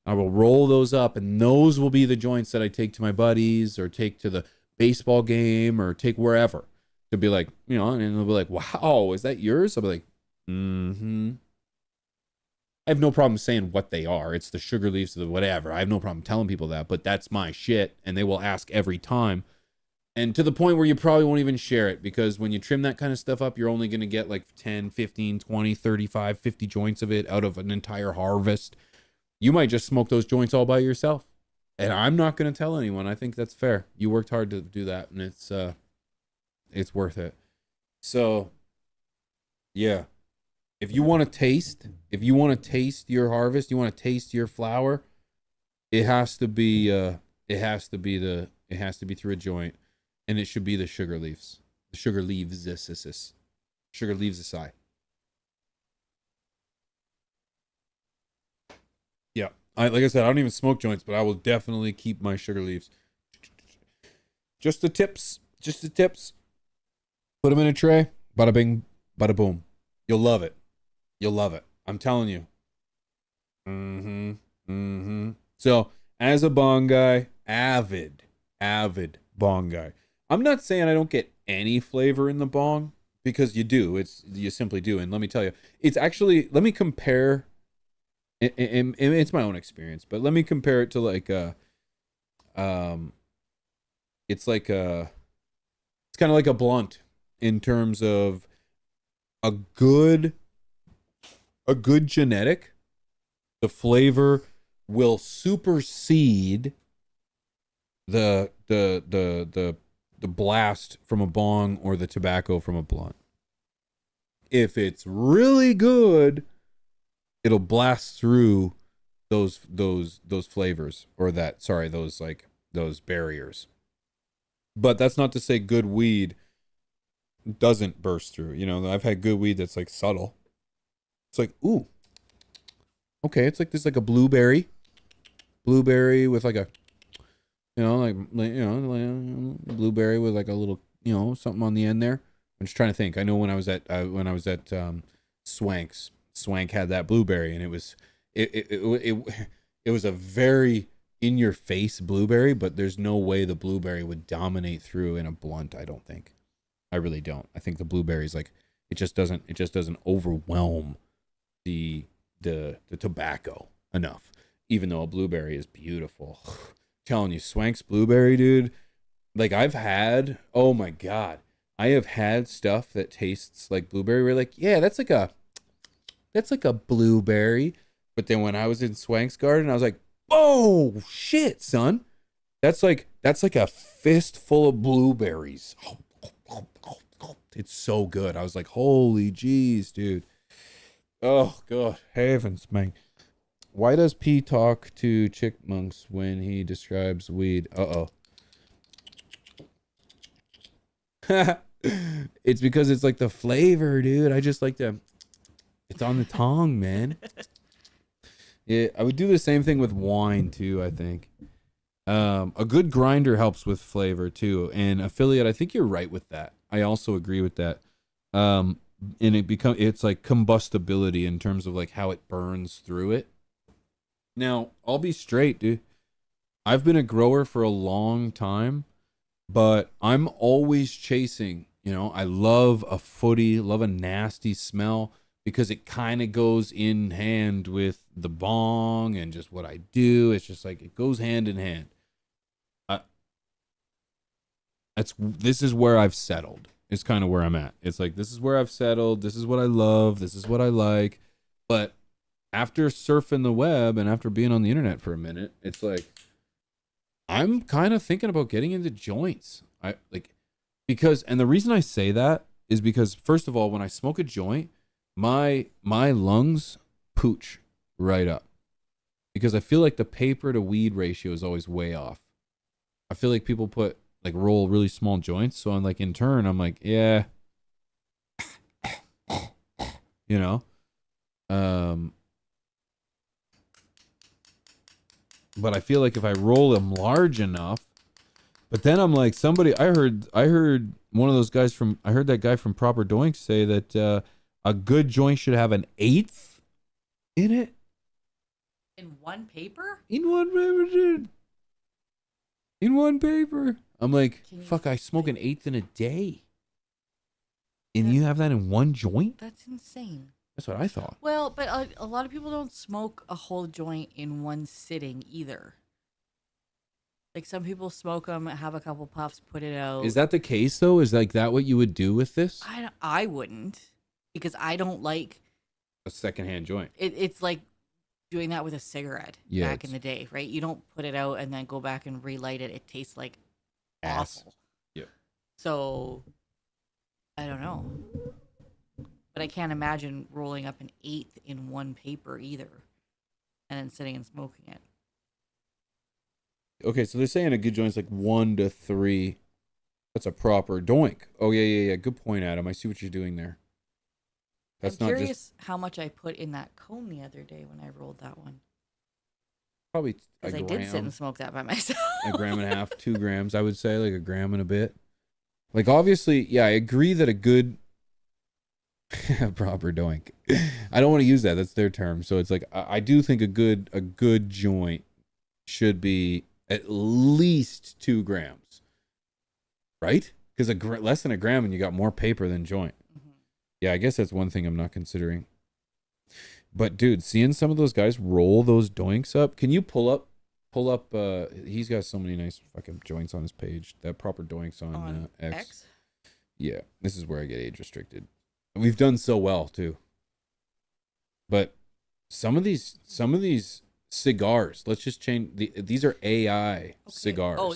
I will roll those up, and those will be the joints that I take to my buddies or take to the baseball game or take wherever to be like, you know, and they'll be like, wow, is that yours? I'll be like, mm-hmm. I have no problem saying what they are. It's the sugar leaves of the whatever. I have no problem telling people that, but that's my shit. And they will ask every time. And to the point where you probably won't even share it, because when you trim that kind of stuff up, you're only going to get like 10, 15, 20, 35, 50 joints of it out of an entire harvest. You might just smoke those joints all by yourself. And I'm not going to tell anyone. I think that's fair. You worked hard to do that, and it's worth it. So, yeah. If you want to taste your harvest, you want to taste your flower, it has to be through a joint, and it should be the sugar leaves. The sugar leaves aside. Yeah. Like I said, I don't even smoke joints, but I will definitely keep my sugar leaves. Just the tips. Put them in a tray. Bada bing, bada boom. You'll love it. I'm telling you. So, as a bong guy, avid bong guy. I'm not saying I don't get any flavor in the bong, because you do. You simply do. And let me tell you, it's actually, let me compare. And it's my own experience, but let me compare it to like it's kind of like a blunt in terms of a good genetic. The flavor will supersede the blast from a bong or the tobacco from a blunt. If it's really good, it'll blast through those flavors, or those barriers. But that's not to say good weed doesn't burst through. You know, I've had good weed that's like subtle. It's like, ooh, okay, it's like this, like a blueberry with like a, blueberry with like a little, something on the end there. I'm just trying to think. I know when I was at Swank's. Swank had that blueberry, and it was a very in your face blueberry, but there's no way the blueberry would dominate through in a blunt. I don't think. I really don't. I think the blueberry's like, it just doesn't overwhelm the tobacco enough, even though a blueberry is beautiful. Telling you, Swank's blueberry, dude, like I have had stuff that tastes like blueberry. We're like, yeah, that's like a blueberry. But then when I was in Swank's garden, I was like, oh shit, son. That's like a fistful of blueberries. It's so good. I was like, holy jeez, dude. Oh god, heavens, man. Why does P talk to chickmunks when he describes weed? It's because it's like the flavor, dude. I just like to It's on the tongue, man. Yeah, I would do the same thing with wine too, I think. A good grinder helps with flavor too. And affiliate, I think you're right with that. I also agree with that. And it's like combustibility in terms of like how it burns through it. Now, I'll be straight, dude. I've been a grower for a long time, but I'm always chasing, I love a footy, love a nasty smell because it kind of goes in hand with the bong and just what I do. It's just like it goes hand in hand. This is where I've settled. It's kind of where I'm at. It's like, this is where I've settled. This is what I love. This is what I like. But after surfing the web and after being on the internet for a minute, it's like, I'm kind of thinking about getting into joints. And the reason I say that is because, first of all, when I smoke a joint, my lungs pooch right up because I feel like the paper to weed ratio is always way off. I feel like people roll really small joints. So I'm like, in turn, I'm like, yeah, but I feel like if I roll them large enough, but then I'm like, I heard one of those guys I heard that guy from Proper Doink say that a good joint should have an 1/8 in it. In one paper? In one paper, dude. In one paper. I'm like, fuck, I smoke an 1/8 in a day. And you have that in one joint? That's insane. That's what I thought. Well, but a lot of people don't smoke a whole joint in one sitting either. Like some people smoke them, have a couple puffs, put it out. Is that the case though? Is like that what you would do with this? I wouldn't, because I don't like a secondhand joint. It's like doing that with a cigarette back in the day, right? You don't put it out and then go back and relight it. It tastes like awful. Yeah. So I don't know. But I can't imagine rolling up an 1/8 in one paper either and then sitting and smoking it. Okay, so they're saying a good joint's like 1 to 3. That's a proper doink. Oh, yeah. Good point, Adam. I see what you're doing there. I'm curious how much I put in that cone the other day when I rolled that one. Probably because I did sit and smoke that by myself. 1.5 grams, 2 grams, I would say, like 1 gram and a bit. Like, obviously, yeah, I agree that a good proper doink. I don't want to use that. That's their term. So it's like, I do think a good joint should be at least 2 grams, right? Because less than 1 gram and you got more paper than joint. Mm-hmm. Yeah, I guess that's one thing I'm not considering. But dude, seeing some of those guys roll those doinks up, can you pull up? He's got so many nice fucking joints on his page. That Proper Doinks on X. Yeah, this is where I get age restricted. We've done so well too. But some of these cigars, let's just change. These are AI cigars. Oh,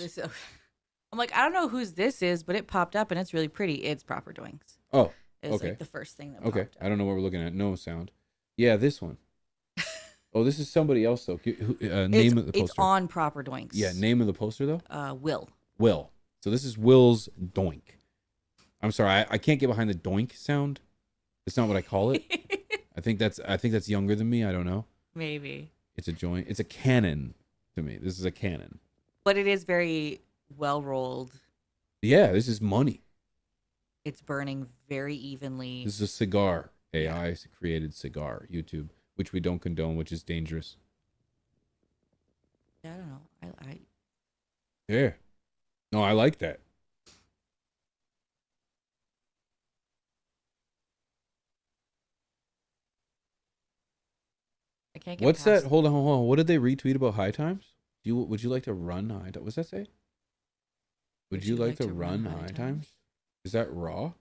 I'm like, I don't know whose this is, but it popped up and it's really pretty. It's Proper Doinks. Oh, it's like the first thing that popped up. I don't know what we're looking at. No sound. Yeah, this one. Oh, this is somebody else though. Name of the poster. It's on Proper Doinks. Yeah, name of the poster though. Will. So this is Will's doink. I'm sorry, I can't get behind the doink sound. It's not what I call it. I think that's younger than me. I don't know. Maybe. It's a joint. It's a cannon to me. This is a cannon. But it is very well rolled. Yeah, this is money. It's burning very evenly. This is a cigar. AI created cigar. YouTube, which we don't condone, which is dangerous. Yeah, I don't know. Yeah. No, I like that. I can't get What's past that? Hold on. What did they retweet about High Times? Would you like to run High Times? What's that say? Would you like to run High Times? Is that raw?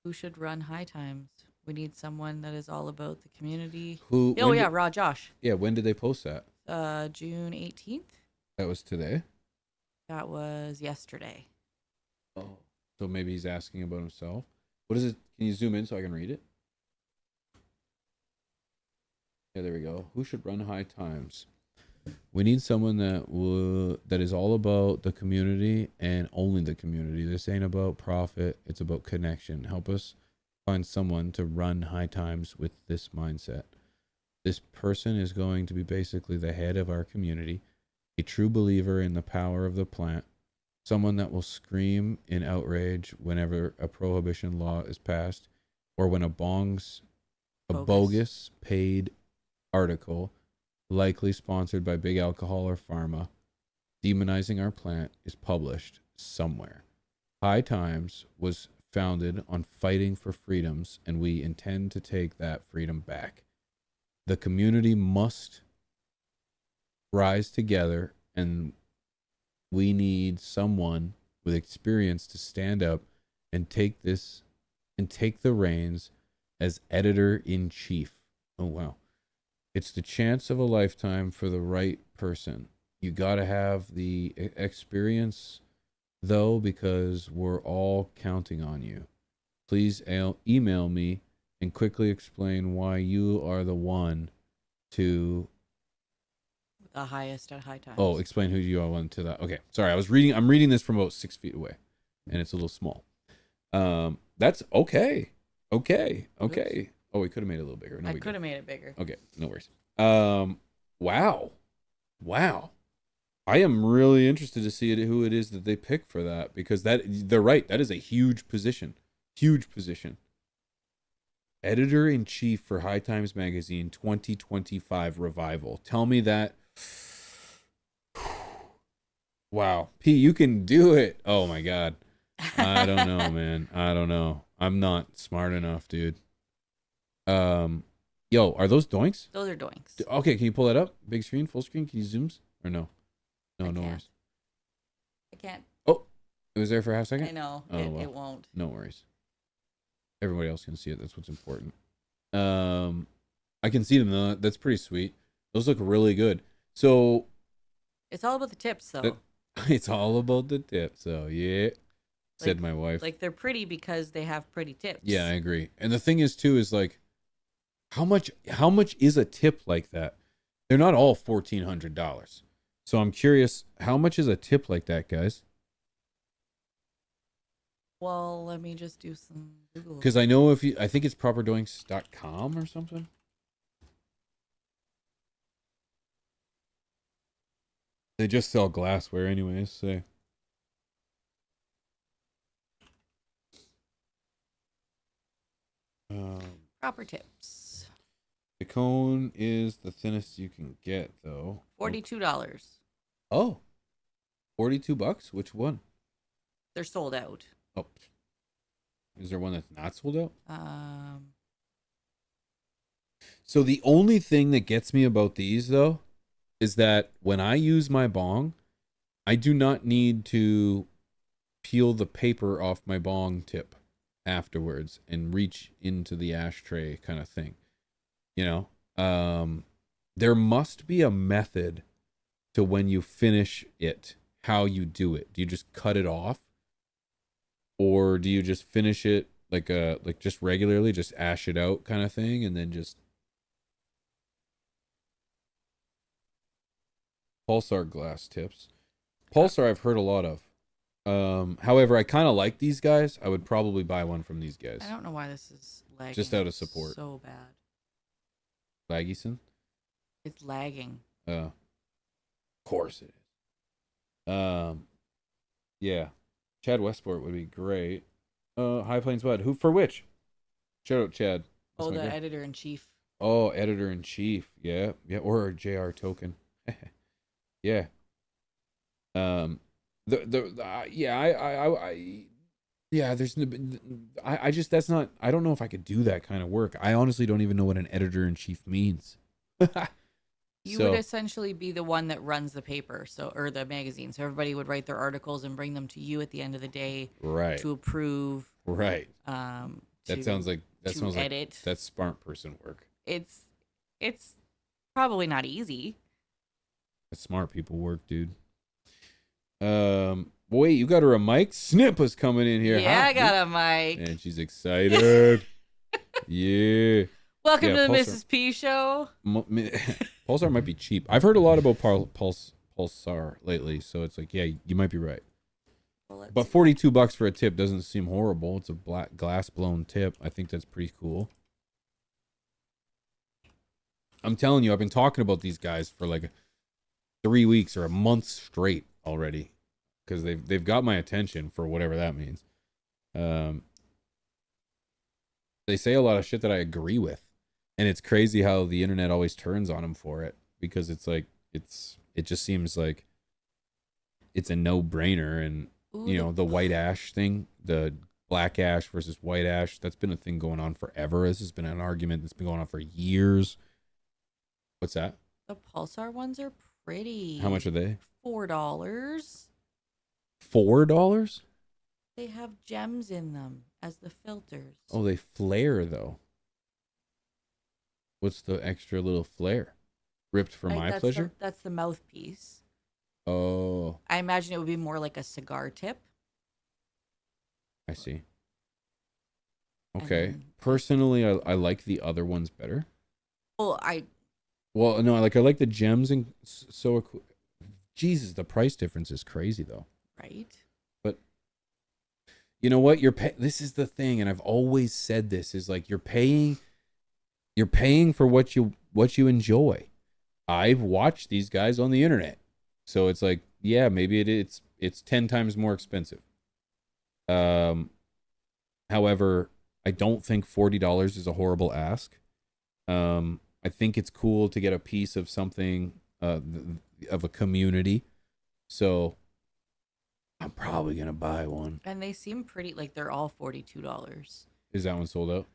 Who should run High Times? We need someone that is all about the community. Who? Oh yeah, Raw Josh. Yeah, when did they post that? June 18th. That was today? That was yesterday. Oh. So maybe he's asking about himself. What is it? Can you zoom in so I can read it? Yeah, there we go. Who should run High Times? We need someone that is all about the community and only the community. This ain't about profit. It's about connection. Help us find someone to run High Times with this mindset. This person is going to be basically the head of our community, a true believer in the power of the plant, someone that will scream in outrage whenever a prohibition law is passed, or when a bogus paid article, likely sponsored by big alcohol or pharma, demonizing our plant is published somewhere. High Times was founded on fighting for freedoms, and we intend to take that freedom back. The community must rise together, and we need someone with experience to stand up and take the reins as editor-in-chief. Oh, wow. It's the chance of a lifetime for the right person. You got to have the experience, though, because we're all counting on you. Please email me and quickly explain why you are the one to... The highest at High Times. Oh, explain who you are to that. Okay, sorry. I'm reading this from about 6 feet away, and it's a little small. That's okay. Okay. Oops. Oh, we could have made it a little bigger. No, I could have made it bigger. Okay, no worries. Wow. I am really interested to see who it is that they pick for that, because they're right. That is a huge position. Huge position. Editor-in-chief for High Times Magazine 2025 revival. Tell me that. Wow. P, you can do it. Oh my God. I don't know, man. I don't know. I'm not smart enough, dude. Yo, are those doinks? Those are doinks. Okay, can you pull that up? Big screen, full screen? Can you zooms? Or no? No, no worries. I can't. Oh, it was there for a half second? I know. Oh, It won't. No worries. Everybody else can see it. That's what's important. I can see them though. That's pretty sweet. Those look really good. So it's all about the tips, though. It's all about the tips. So yeah, said my wife. Like they're pretty because they have pretty tips. Yeah, I agree. And the thing is too is like, how much is a tip like that? They're not all $1,400. So I'm curious, how much is a tip like that, guys? Well, let me just do some Google. Because I know I think it's properdoinks.com or something. They just sell glassware anyways, so. Proper tips. The cone is the thinnest you can get, though. $42. Oh. $42? Which one? They're sold out. Oh. Is there one that's not sold out? So the only thing that gets me about these, though, is that when I use my bong, I do not need to peel the paper off my bong tip afterwards and reach into the ashtray kind of thing. You know, there must be a method to when you finish it, how you do it. Do you just cut it off? Or do you just finish it like just regularly, just ash it out kind of thing, and then just Pulsar glass tips. Pulsar I've heard a lot of. However, I kind of like these guys. I would probably buy one from these guys. I don't know why this is lagging. Just out of support. So bad. Laggyson? It's lagging. Of course it is. Yeah. Chad Westport would be great. High Plains Bud. Who for which? Shout out Chad. That's the editor-in-chief. Oh, editor-in-chief. Yeah. Yeah. Or JR Token. Yeah. I just, that's not, I don't know if I could do that kind of work. I honestly don't even know what an editor-in-chief means. You would essentially be the one that runs the paper, or the magazine. So everybody would write their articles and bring them to you at the end of the day, right? To approve, right? That sounds like that's smart person work. It's probably not easy. That's smart people work, dude. Boy, you got her a mic. Snip is coming in here. Yeah, I got a mic, and she's excited. Yeah. Welcome to the Mrs. P show. Pulsar might be cheap. I've heard a lot about Pulsar lately, so it's like, yeah, you might be right. Well, let's But $42 for a tip doesn't seem horrible. It's a black glass blown tip. I think that's pretty cool. I'm telling you, I've been talking about these guys for like 3 weeks or a month straight already, because they've got my attention for whatever that means. They say a lot of shit that I agree with, and it's crazy how the internet always turns on them for it, because it's like it just seems like it's a no-brainer. And you know, the white ash thing, the black ash versus white ash, that's been a thing going on forever. This has been an argument that's been going on for years. What's that? The Pulsar ones are pretty. How much are they? $4. $4? They have gems in them as the filters. Oh, they flare though. What's the extra little flare? Ripped for my pleasure? That's the mouthpiece. Oh, I imagine it would be more like a cigar tip. I see. Okay. Personally, I like the other ones better. Well, no, like I like the gems, and so Jesus, the price difference is crazy though. Right. But you know what? This is the thing, and I've always said this, is like you're paying for what you enjoy. I've watched these guys on the internet. So it's like, yeah, maybe it's 10 times more expensive. However, I don't think $40 is a horrible ask. I think it's cool to get a piece of something, of a community. So I'm probably going to buy one. And they seem pretty, like they're all $42. Is that one sold out?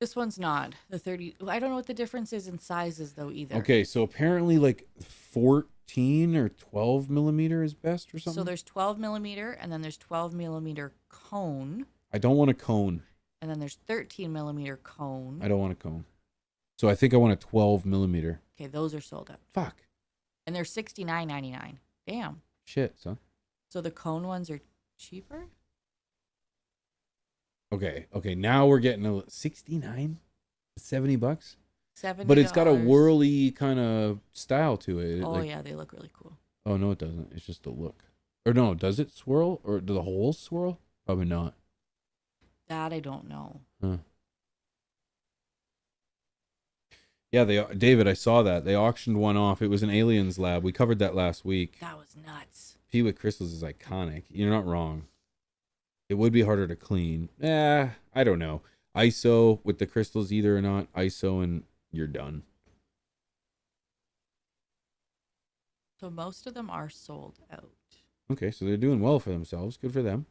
This one's not. The 30, I don't know what the difference is in sizes though either. Okay, so apparently like 14 or 12 millimeter is best or something. So there's 12 millimeter, and then there's 12 millimeter cone. I don't want a cone. And then there's 13 millimeter cone. I don't want a cone. So I think I want a 12 millimeter. Okay, those are sold out. Fuck. And they're $69.99. Damn. Shit, son. So the cone ones are cheaper? Okay, now we're getting a 69, $70. $70. But it's got a whirly kind of style to it. Oh, yeah, they look really cool. Oh, no, it doesn't. It's just a look. Or no, does it swirl? Or do the holes swirl? Probably not. That I don't know. Huh. Yeah, David, I saw that. They auctioned one off. It was an aliens lab. We covered that last week. That was nuts. Pea with crystals is iconic. You're not wrong. It would be harder to clean. I don't know. ISO with the crystals either or not. ISO and you're done. So most of them are sold out. Okay, so they're doing well for themselves. Good for them.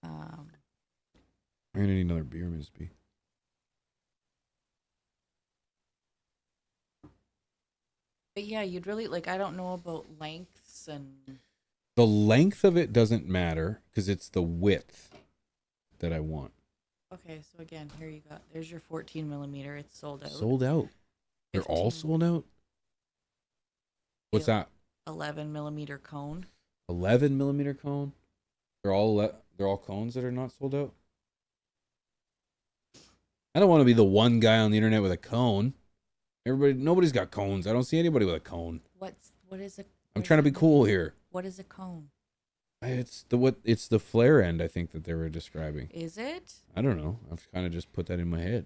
We're gonna need another beer, Ms. B. But yeah, you'd really like. I don't know about lengths and. The length of it doesn't matter because it's the width that I want. Okay, so again, here you got. There's your 14 millimeter. It's sold out. Sold out. They're all sold out. What's that? 11 millimeter cone. 11 millimeter cone. They're all cones that are not sold out. I don't want to be the one guy on the internet with a cone. Nobody's got cones. I don't see anybody with a cone. What is a? I'm trying to be cool here. What is a cone? It's the flare end, I think, that they were describing. Is it? I don't know. I've kind of just put that in my head.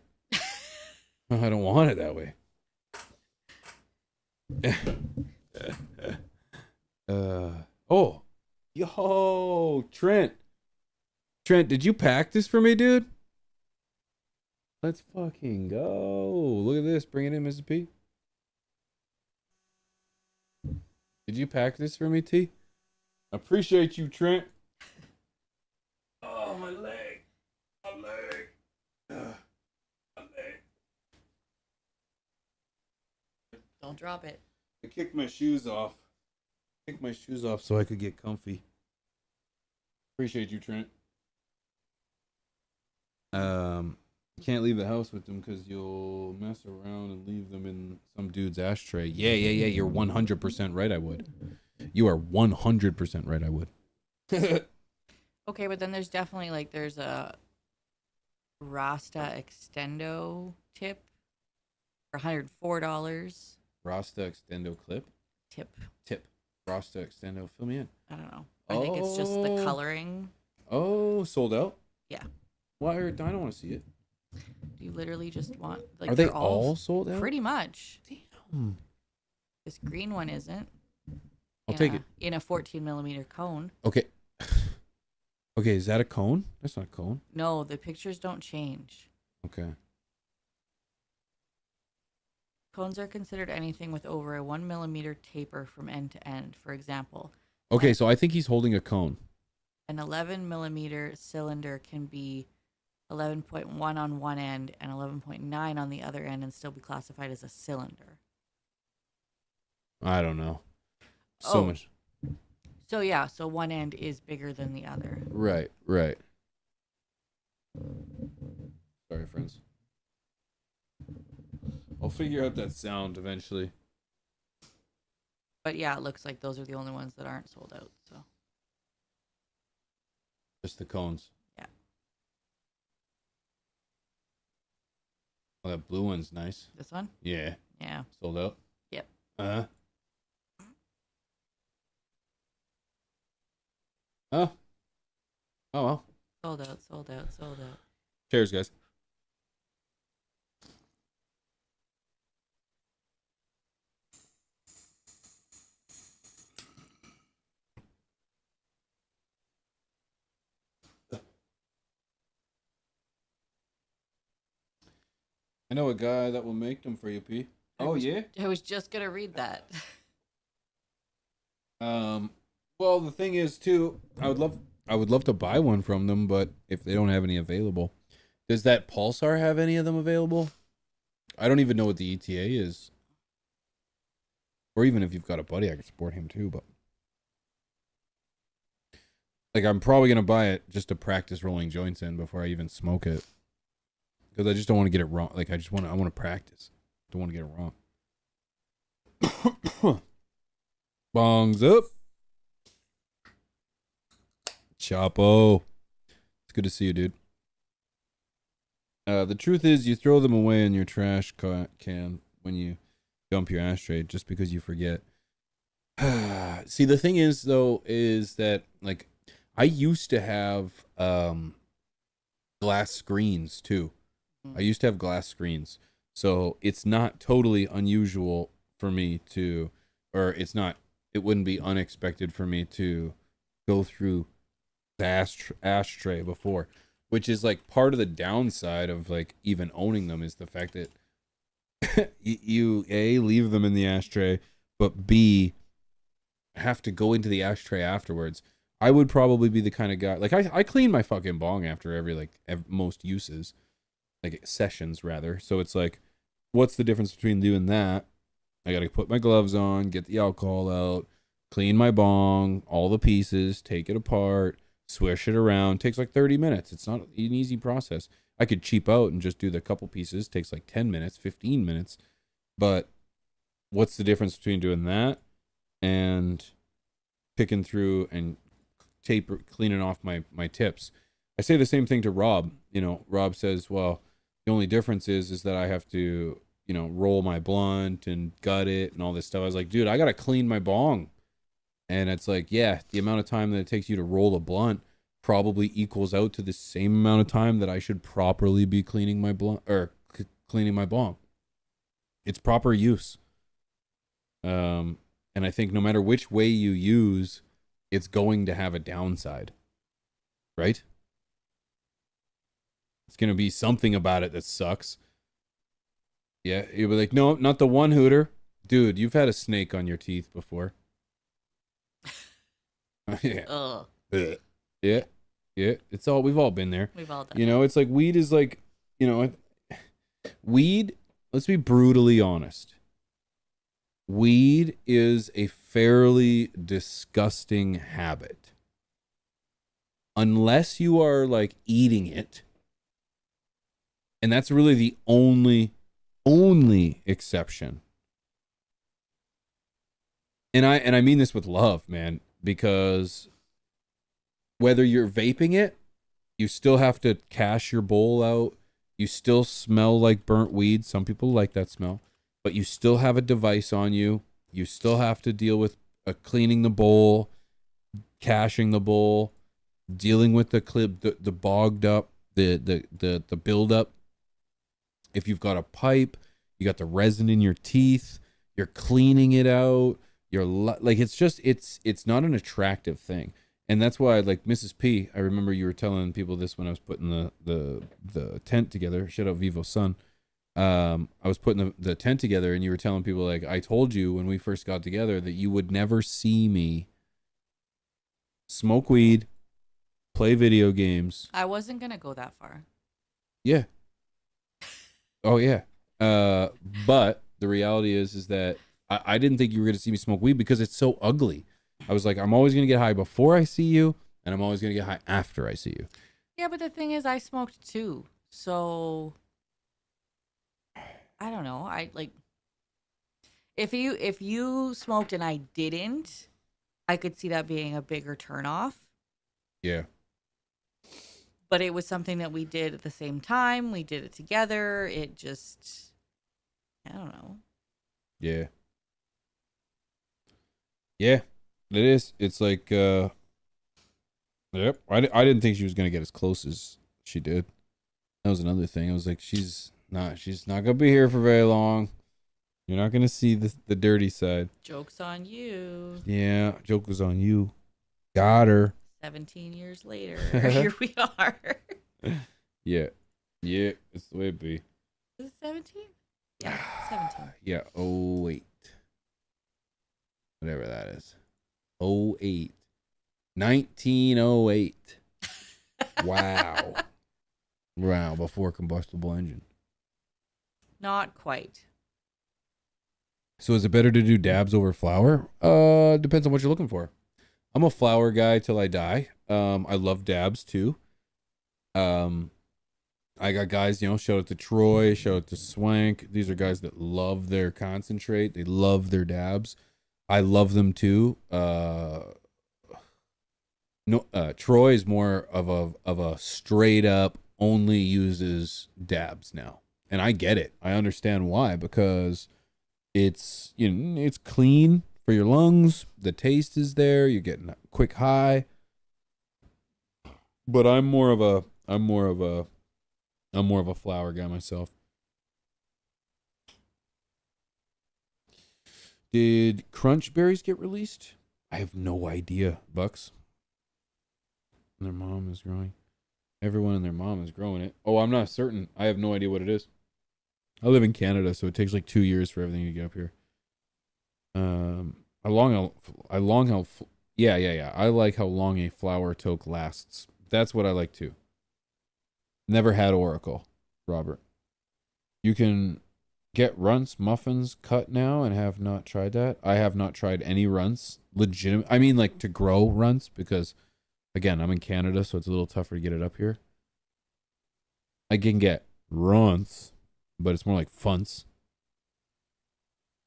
I don't want it that way. Oh, yo, Trent, did you pack this for me, dude? Let's fucking go. Look at this. Bring it in, Mrs. P. Did you pack this for me, T? Appreciate you, Trent. Oh, my leg. My leg. Don't drop it. I kicked my shoes off. So I could get comfy. Appreciate you, Trent. Can't leave the house with them because you'll mess around and leave them in some dude's ashtray. Yeah. You're 100% right. I would. You are 100% right. I would. Okay, but then there's definitely there's a Rasta Extendo tip for $104. Rasta Extendo clip. Tip. Frost extend out. Fill me in. I don't know. I think it's just the coloring. Oh, sold out? Yeah. Why? I don't want to see it. You literally just want like Are they they're all sold out? Pretty much. Damn. This green one isn't. I'll take it. In a 14 millimeter cone. Okay. Okay, is that a cone? That's not a cone. No, the pictures don't change. Okay. Cones are considered anything with over a 1 millimeter taper from end to end. For example, Okay, so I think he's holding a cone. an 11 millimeter cylinder can be 11.1 on one end and 11.9 on the other end and still be classified as a cylinder. I don't know. So much. So yeah, so one end is bigger than the other. Right, right. Sorry, friends. I'll figure out that sound eventually. But yeah, it looks like those are the only ones that aren't sold out. So Just the cones. yeah. Oh, that blue one's nice. This one? Yeah. Yeah. Sold out? Yep. Uh-huh. Oh. Oh, well. Sold out, sold out, sold out. Cheers, guys. I know a guy that will make them for you, P. Oh, yeah? I was just gonna read that. Well, the thing is, too, I would love to buy one from them, but if they don't have any available, does that Pulsar have any of them available? I don't even know what the ETA is. Or even if you've got a buddy, I could support him too, but like I'm probably gonna buy it just to practice rolling joints in before I even smoke it. Because I just don't want to get it wrong. Like I want to practice. Don't want to get it wrong. Bongs up. Chapo. It's good to see you, dude. The truth is, you throw them away in your trash can when you dump your ashtray just because you forget. See, the thing is, though, is that, like, I used to have glass screens, too. I used to have glass screens. So it's not totally unusual for me to, or it wouldn't be unexpected for me to go through the ashtray before, which is like part of the downside of like even owning them is the fact that you A, leave them in the ashtray, but B, have to go into the ashtray afterwards. I would probably be the kind of guy, like I clean my fucking bong after every most uses, like sessions rather. So it's like, what's the difference between doing that? I got to put my gloves on, get the alcohol out, clean my bong, all the pieces, take it apart, swish it around. Takes like 30 minutes. It's not an easy process. I could cheap out and just do the couple pieces. Takes like 10 minutes, 15 minutes. But what's the difference between doing that and picking through and cleaning off my tips? I say the same thing to Rob. You know, Rob says, well, the only difference is that I have to, you know, roll my blunt and gut it and all this stuff. I was like, dude, I got to clean my bong. And it's like, yeah, the amount of time that it takes you to roll a blunt probably equals out to the same amount of time that I should properly be cleaning my blunt or cleaning my bong. It's proper use. And I think no matter which way you use, it's going to have a downside, right? It's going to be something about it that sucks. Yeah, you'll be like, no, not the one hooter. Dude, you've had a snake on your teeth before. Yeah. Yeah. Yeah. It's all, we've all been there. We've all done You know, it's like weed is like, you know, weed, let's be brutally honest. Weed is a fairly disgusting habit. Unless you are like eating it. And that's really the only exception. And I mean this with love, man, because whether you're vaping it, you still have to cash your bowl out. You still smell like burnt weed. Some people like that smell, but you still have a device on you. You still have to deal with cleaning the bowl, caching the bowl, dealing with the clip, the bogged up, the build up. If you've got a pipe, you got the resin in your teeth, you're cleaning it out. You're like, it's not an attractive thing. And that's why, like Mrs. P, I remember you were telling people this when I was putting the tent together. Shout out Vivo's son. I was putting the tent together, and you were telling people, like, I told you when we first got together that you would never see me smoke weed, play video games. I wasn't gonna go that far. Yeah. Oh yeah. But the reality is that I didn't think you were gonna see me smoke weed because it's so ugly. I was like, I'm always gonna get high before I see you, and I'm always gonna get high after I see you. Yeah, but the thing is, I smoked too, so I don't know. I like if you smoked and I didn't, I could see that being a bigger turnoff. Yeah. But it was something that we did at the same time. We did it together. It just, I don't know. Yeah. Yeah, it is. It's like, yep. I didn't think she was going to get as close as she did. That was another thing. I was like, she's not going to be here for very long. You're not going to see the dirty side. Joke's on you. Yeah, joke was on you. Got her. 17 years later, here we are. Yeah. Yeah, it's the way it be. Is it 17? Yeah, 17. Yeah, 08. Whatever that is. 08. 1908. Wow. Wow, before combustible engine. Not quite. So is it better to do dabs over flower? Depends on what you're looking for. I'm a flower guy till I die. I love dabs too. I got guys, shout out to Troy, shout out to Swank. These are guys that love their concentrate. They love their dabs. I love them too. Troy is more of a straight up only uses dabs now. And I get it. I understand why, because it's it's clean for your lungs. The taste is there. You're getting a quick high. But I'm more of a flower guy myself. Did crunch berries get released? I have no idea, Bucks. Their mom is growing. Everyone and their mom is growing it. Oh, I'm not certain. I have no idea what it is. I live in Canada, so it takes like 2 years for everything to get up here. Yeah. I like how long a flower toke lasts. That's what I like too. Never had Oracle, Robert. You can get runts, muffins cut now, and have not tried that. I have not tried any runts. Legitimate. I mean, like to grow runts, because again, I'm in Canada, so it's a little tougher to get it up here. I can get runts, but it's more like funts.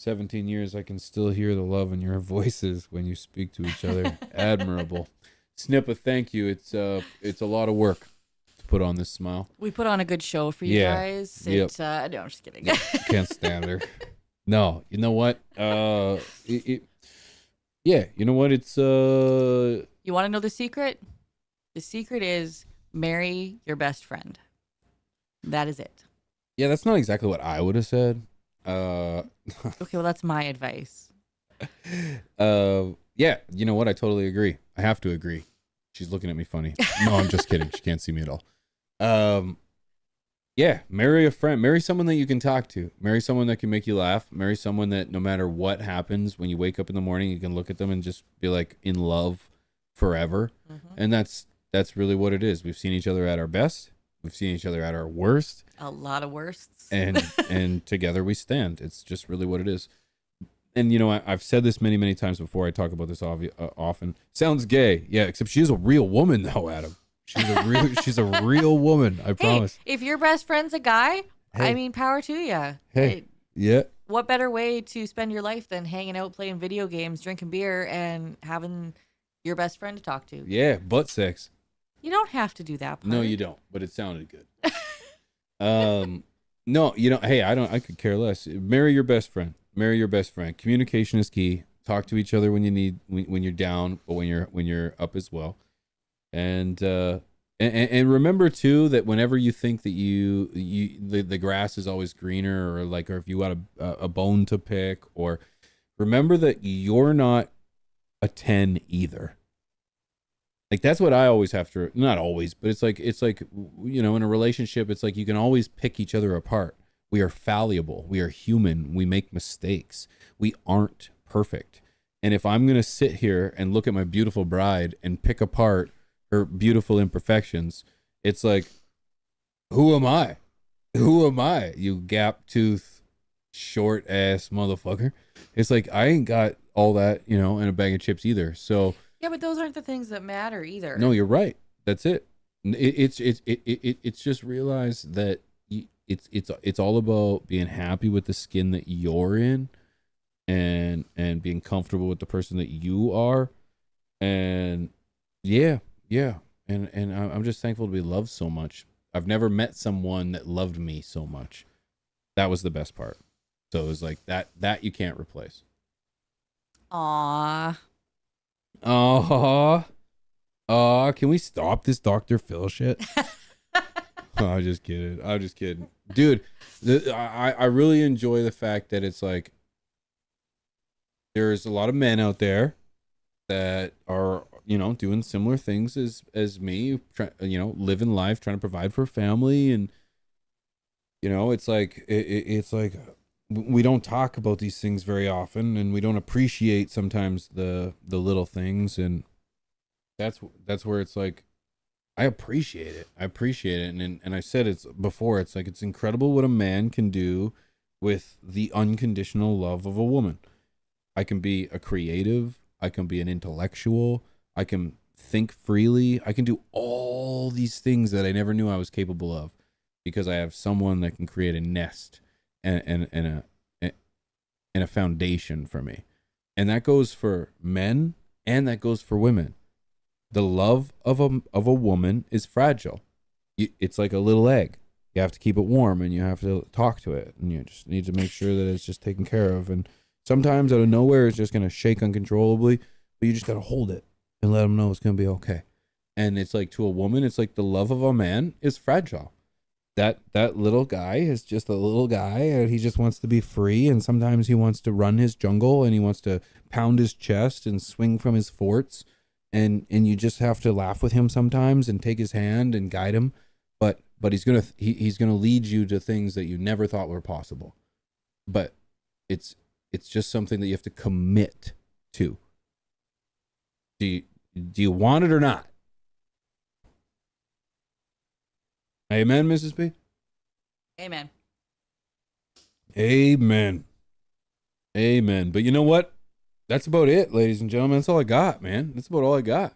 17 years, I can still hear the love in your voices when you speak to each other. Admirable. Snippa, thank you. It's a lot of work to put on this smile. We put on a good show for you guys. Yep. No, I'm just kidding. Can't stand her. No, you know what? Yeah, you know what? It's You want to know the secret? The secret is marry your best friend. That is it. Yeah, that's not exactly what I would have said. Okay, well, that's my advice. Yeah, you know what? I totally agree. I have to agree. She's looking at me funny. No, I'm just kidding. She can't see me at all. Yeah, marry a friend. Marry someone that you can talk to. Marry someone that can make you laugh. Marry someone that no matter what happens, when you wake up in the morning, you can look at them and just be like in love forever. Mm-hmm. And that's really what it is. We've seen each other at our best. We've seen each other at our worst. A lot of worsts. And together we stand. It's just really what it is. And, I've said this many, many times before. I talk about this often. Sounds gay. Yeah, except she is a real woman, though, Adam. She's a real woman. I promise. If your best friend's a guy, I mean, power to you. Hey, yeah. What better way to spend your life than hanging out, playing video games, drinking beer, and having your best friend to talk to? Yeah, butt sex. You don't have to do that part. No, you don't. But it sounded good. No, hey, I could care less. Marry your best friend. Marry your best friend. Communication is key. talk to each other when you need, when you're down, but when you're up as well. And remember too that whenever you think that the grass is always greener, or if you got a bone to pick, or remember that you're not a 10 either. Like, that's what I always have to, not always, but it's like, in a relationship, it's like you can always pick each other apart. We are fallible. We are human. We make mistakes. We aren't perfect. And if I'm going to sit here and look at my beautiful bride and pick apart her beautiful imperfections, it's like, who am I? Who am I? You gap tooth, short ass motherfucker. It's like, I ain't got all that, in a bag of chips either. So Yeah, but those aren't the things that matter either. no, you're right. That's it. It's just realize that it's all about being happy with the skin that you're in, and being comfortable with the person that you are. And yeah. And I'm just thankful to be loved so much. I've never met someone that loved me so much. That was the best part. So it was like that you can't replace. Aww. Can we stop this Dr. Phil shit? I'm just kidding. Dude, I really enjoy the fact that it's like, there's a lot of men out there that are, doing similar things as me, living life, trying to provide for a family. And, it's like, it's like, we don't talk about these things very often, and we don't appreciate sometimes the little things. And that's where it's like, I appreciate it. And I said it's before, it's like, it's incredible what a man can do with the unconditional love of a woman. I can be a creative. I can be an intellectual. I can think freely. I can do all these things that I never knew I was capable of, because I have someone that can create a nest and a foundation for me. And that goes for men, and that goes for women. The love of a woman is fragile. It's like a little egg. You have to keep it warm, and you have to talk to it, and you just need to make sure that it's just taken care of. And sometimes out of nowhere, it's just going to shake uncontrollably, but you just got to hold it and let them know it's going to be okay. And it's like, to a woman, it's like the love of a man is fragile. That little guy is just a little guy, and he just wants to be free. And sometimes he wants to run his jungle, and he wants to pound his chest and swing from his forts. And you just have to laugh with him sometimes and take his hand and guide him. But he's gonna lead you to things that you never thought were possible. But it's just something that you have to commit to. Do you want it or not? Amen, Mrs. P? Amen. Amen. But you know what? That's about it, ladies and gentlemen. That's all I got, man. That's about all I got.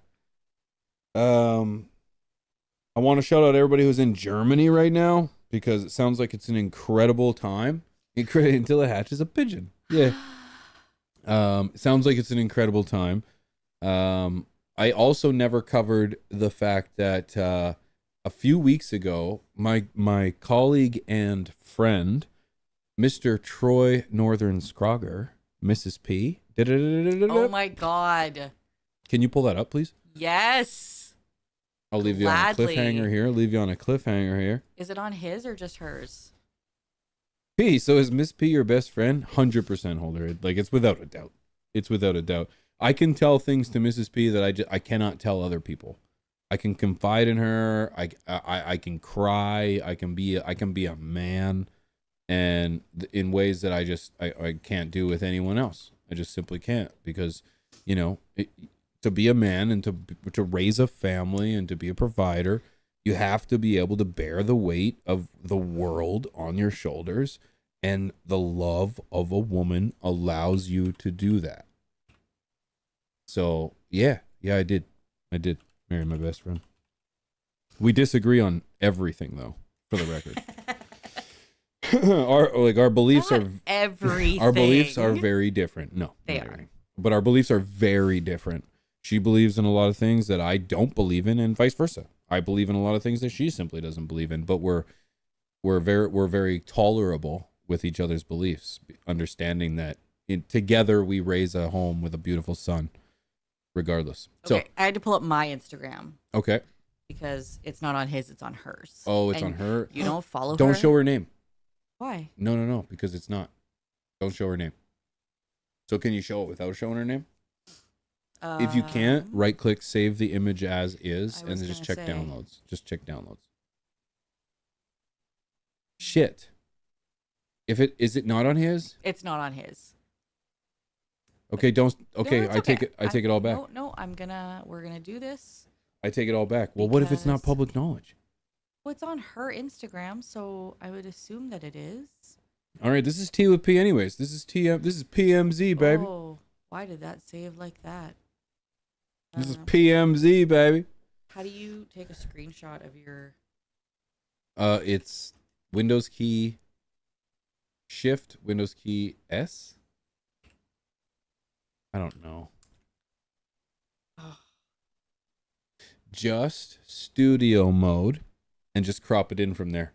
I want to shout out everybody who's in Germany right now, because it sounds like it's an incredible time. Until it hatches a pigeon. Yeah. It sounds like it's an incredible time. I also never covered the fact that a few weeks ago, my colleague and friend, Mr. Troy Northern Scrogger, Mrs. P. Oh my God. Can you pull that up, please? Yes. I'll leave you on a cliffhanger here. Is it on his or just hers? P, so is Miss P your best friend? 100% Holder. Like, it's without a doubt. It's without a doubt. I can tell things to Mrs. P that I cannot tell other people. I can confide in her. I can cry. I can be a man, and in ways that I can't do with anyone else. I just simply can't, because, to be a man and to raise a family and to be a provider, you have to be able to bear the weight of the world on your shoulders, and the love of a woman allows you to do that. So yeah, I did marry my best friend. We disagree on everything, though, for the record. our beliefs Not are everything. Our beliefs are very different. No, They not are. everything. But our beliefs are very different. She believes in a lot of things that I don't believe in, and vice versa. I believe in a lot of things that she simply doesn't believe in. But we're very tolerable with each other's beliefs, understanding that together we raise a home with a beautiful son, regardless. Okay, I had to pull up my Instagram So okay. because it's not on his, it's on hers. Oh, it's And on her. You don't follow her. Don't show her name. Why? No, because it's not. Don't show her name. So can you show it without showing her name? If you can't, right click, save the image as is, and then just check downloads. Just check downloads. Shit. Is it not on his? It's not on his. Okay, don't. Okay, No, it's I take it. I take it all back. No, we're gonna do this. I take it all back. Well, what if it's not Because- public knowledge? Well, it's on her Instagram, so I would assume that it is. All right, this is T with P, anyways. This is TM. This is PMZ, baby. Oh, why did that save like that? This is PMZ, baby. How do you take a screenshot of your? It's Windows key Shift, Windows key S. I don't know. Oh. Just studio mode, and just crop it in from there.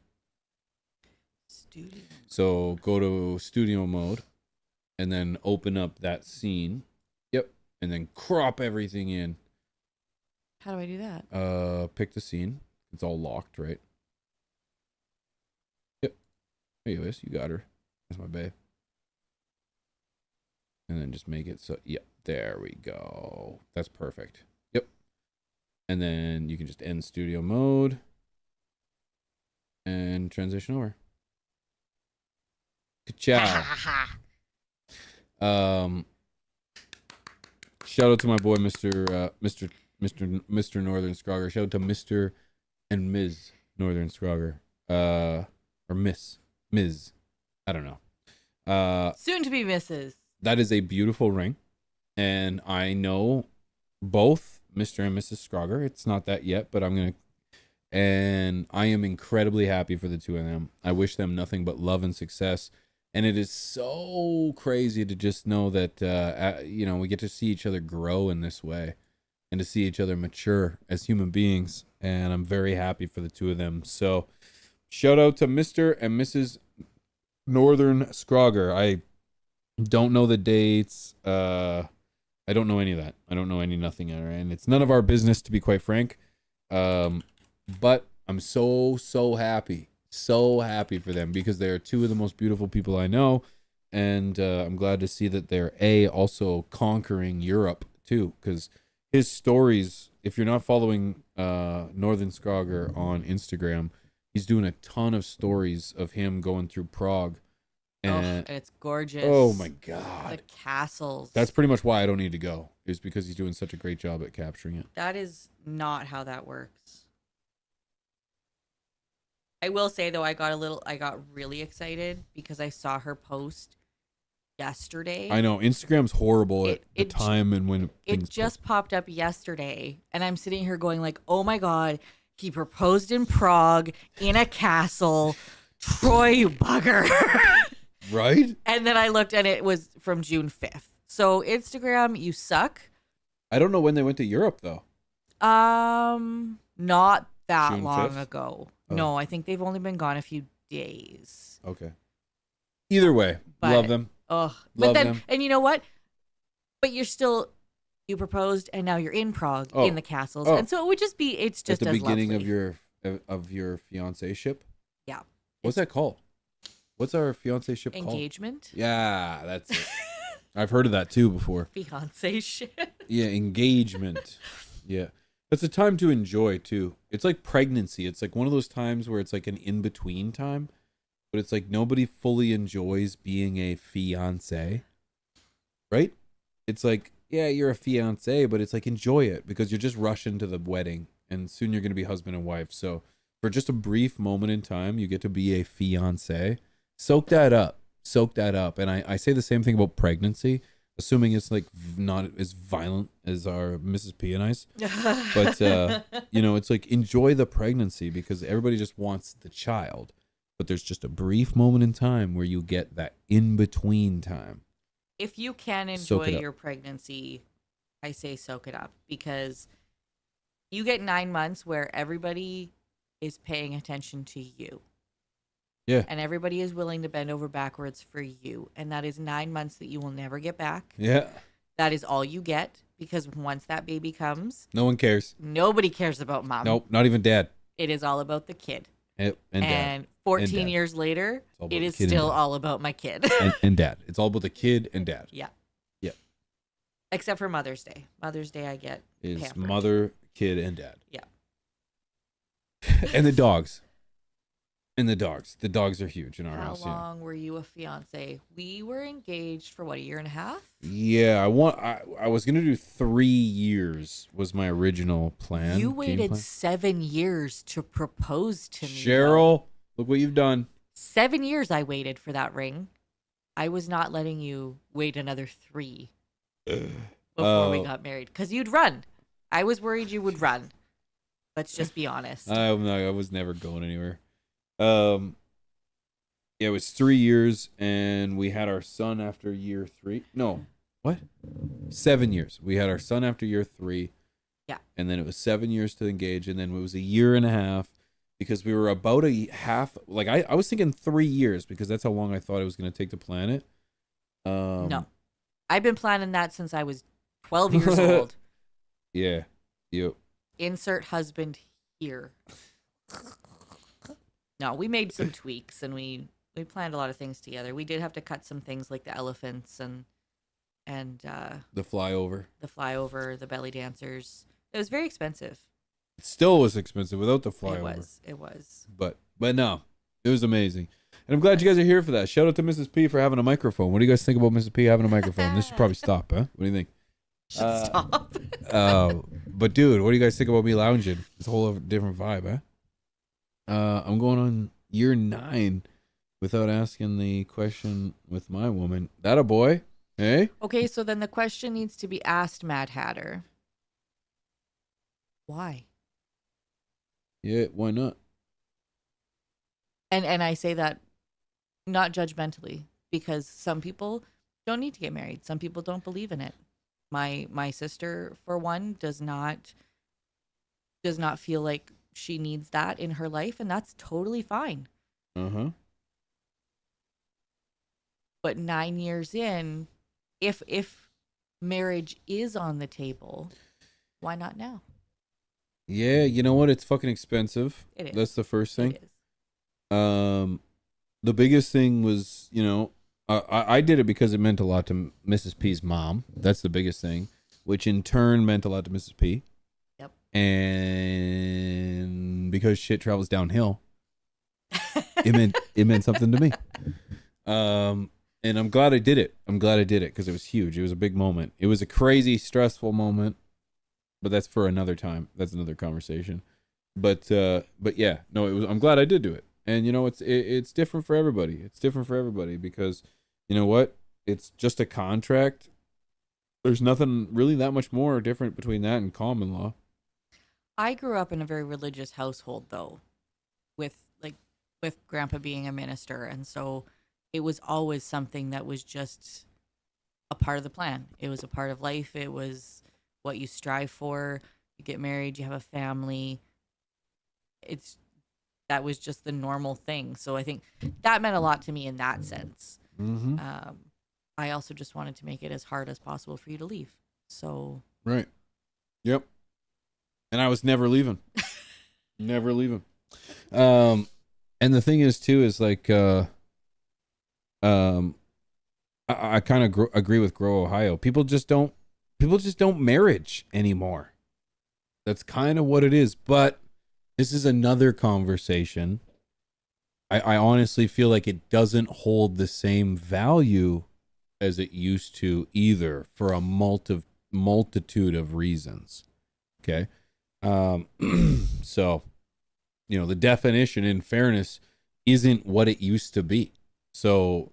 Studio. So go to studio mode, and then open up that scene. Yep, and then crop everything in. How do I do that? Pick the scene. It's all locked, right? Yep. Anyways, you got her. That's my babe. And then just make it so, yep, there we go. That's perfect. Yep. And then you can just end studio mode and transition over. Ka-chow. Shout out to my boy, Mr. Northern Scrogger. Shout out to Mr. and Ms. Northern Scrogger. Or Ms. I don't know. Soon to be Mrs. That is a beautiful ring. And I know both Mr. and Mrs. Scrogger. It's not that yet, but and I am incredibly happy for the two of them. I wish them nothing but love and success. And it is so crazy to just know that, we get to see each other grow in this way and to see each other mature as human beings. And I'm very happy for the two of them. So shout out to Mr. and Mrs. Northern Scrogger. I don't know the dates. I don't know any of that. I don't know nothing. And it's none of our business, to be quite frank. But I'm so happy. So happy for them because they are two of the most beautiful people I know. And I'm glad to see that they're also conquering Europe too. Because his stories, if you're not following Northern Scrogger on Instagram, he's doing a ton of stories of him going through Prague. And it's gorgeous. Oh my God. The castles. That's pretty much why I don't need to go, is because he's doing such a great job at capturing it. That is not how that works. I will say though, I got really excited because I saw her post yesterday. I know Instagram's horrible at the time and when it just popped up yesterday, and I'm sitting here going like, "Oh my God, he proposed in Prague in a castle, Troy, you bugger!" Right? And then I looked, and it was from June 5th. So Instagram, you suck. I don't know when they went to Europe though. Not that June long 5th? ago. Oh. No, I think they've only been gone a few days. Okay. Either way, But- love them. Ugh. Love But then, them. and you know what? But you proposed, and now you're in Prague Oh. in the castles, Oh. and so it would just be, it's just at the as beginning lovely. of your fiance ship. Yeah. What's that called? What's our fiance ship called? Engagement. Yeah, that's it. I've heard of that too before. Fiance shit. Yeah, engagement. Yeah. It's a time to enjoy too. It's like pregnancy. It's like one of those times where it's like an in-between time, but it's like nobody fully enjoys being a fiance. Right? It's like, yeah, you're a fiance, but it's like enjoy it because you're just rushing to the wedding and soon you're going to be husband and wife. So for just a brief moment in time, you get to be a fiance. Soak that up. And I say the same thing about pregnancy, assuming it's like not as violent as our Mrs. P and I's. But, it's like enjoy the pregnancy because everybody just wants the child. But there's just a brief moment in time where you get that in-between time. If you can Soak it enjoy up. your pregnancy, I say soak it up, because you get 9 months where everybody is paying attention to you. Yeah. And everybody is willing to bend over backwards for you. And that is 9 months that you will never get back. Yeah. That is all you get, because once that baby comes, No one cares. nobody cares about mom. Nope. Not even dad. It is all about the kid. Yep. And dad. And 14 And dad. years later, all about it the is kid and still dad. all about my kid. And dad. It's all about the kid and dad. Yeah. Yep. Except for Mother's Day. Mother's Day, I get Is pampered. mother, kid, and dad. Yeah. And the dogs. And the dogs. The dogs are huge in our How house. Yeah. long were you a fiance? We were engaged for what, a year and a half? Yeah, I was gonna do 3 years was my original plan. You game waited plan. 7 years to propose to me. though. Cheryl, look what you've done. 7 years I waited for that ring. I was not letting you wait another 3 before we got married, because you'd run. I was worried you would run. Let's just be honest. I was never going anywhere. Yeah, it was 3 years, and we had our son after year 3. No, what? 7 years. We had our son after year 3. Yeah. And then it was 7 years to engage, and then it was a year and a half, because we were about a half. Like I was thinking 3 years, because that's how long I thought it was going to take to plan it. No. I've been planning that since I was 12 years old. Yeah. Yep. Insert husband here. No, we made some tweaks, and we planned a lot of things together. We did have to cut some things like the elephants and The flyover. the flyover, the belly dancers. It was very expensive. It still was expensive without the flyover. It was. But no, it was amazing. And I'm glad you guys are here for that. Shout out to Mrs. P for having a microphone. What do you guys think about Mrs. P having a microphone? This should probably stop, huh? What do you think? Should stop. But dude, what do you guys think about me lounging? It's a whole different vibe, huh? I'm going on year 9 without asking the question with my woman. That a boy? Hey? Okay, so then the question needs to be asked, Mad Hatter. Why? Yeah, why not? And I say that not judgmentally, because some people don't need to get married. Some people don't believe in it. My sister, for one, does not feel like she needs that in her life, and that's totally fine. Uh-huh. But 9 years in, if marriage is on the table, why not now? Yeah, you know what? It's fucking expensive. It is. That's the first thing. It is. The biggest thing was, I did it because it meant a lot to Mrs. P's mom. That's the biggest thing, which in turn meant a lot to Mrs. P. Yep. And because shit travels downhill, it meant something to me. And I'm glad I did it. Because it was huge. It was a big moment. It was a crazy, stressful moment, but that's for another time. That's another conversation. But yeah, no, I'm glad I did do it. And it's different for everybody. It's different for everybody because you know what? It's just a contract. There's nothing really that much more different between that and common law. I grew up in a very religious household, though, with Grandpa being a minister, and so it was always something that was just a part of the plan. It was a part of life. It was what you strive for. You get married, you have a family. That was just the normal thing. So I think that meant a lot to me in that sense. Mm-hmm. I also just wanted to make it as hard as possible for you to leave. So Right. Yep. And I was never leaving. Never leaving. And the thing is too is like I kind of agree with Grow Ohio. People just don't marriage anymore. That's kind of what it is. But this is another conversation. I honestly feel like it doesn't hold the same value as it used to either for a multitude of reasons. Okay. So, the definition in fairness isn't what it used to be. So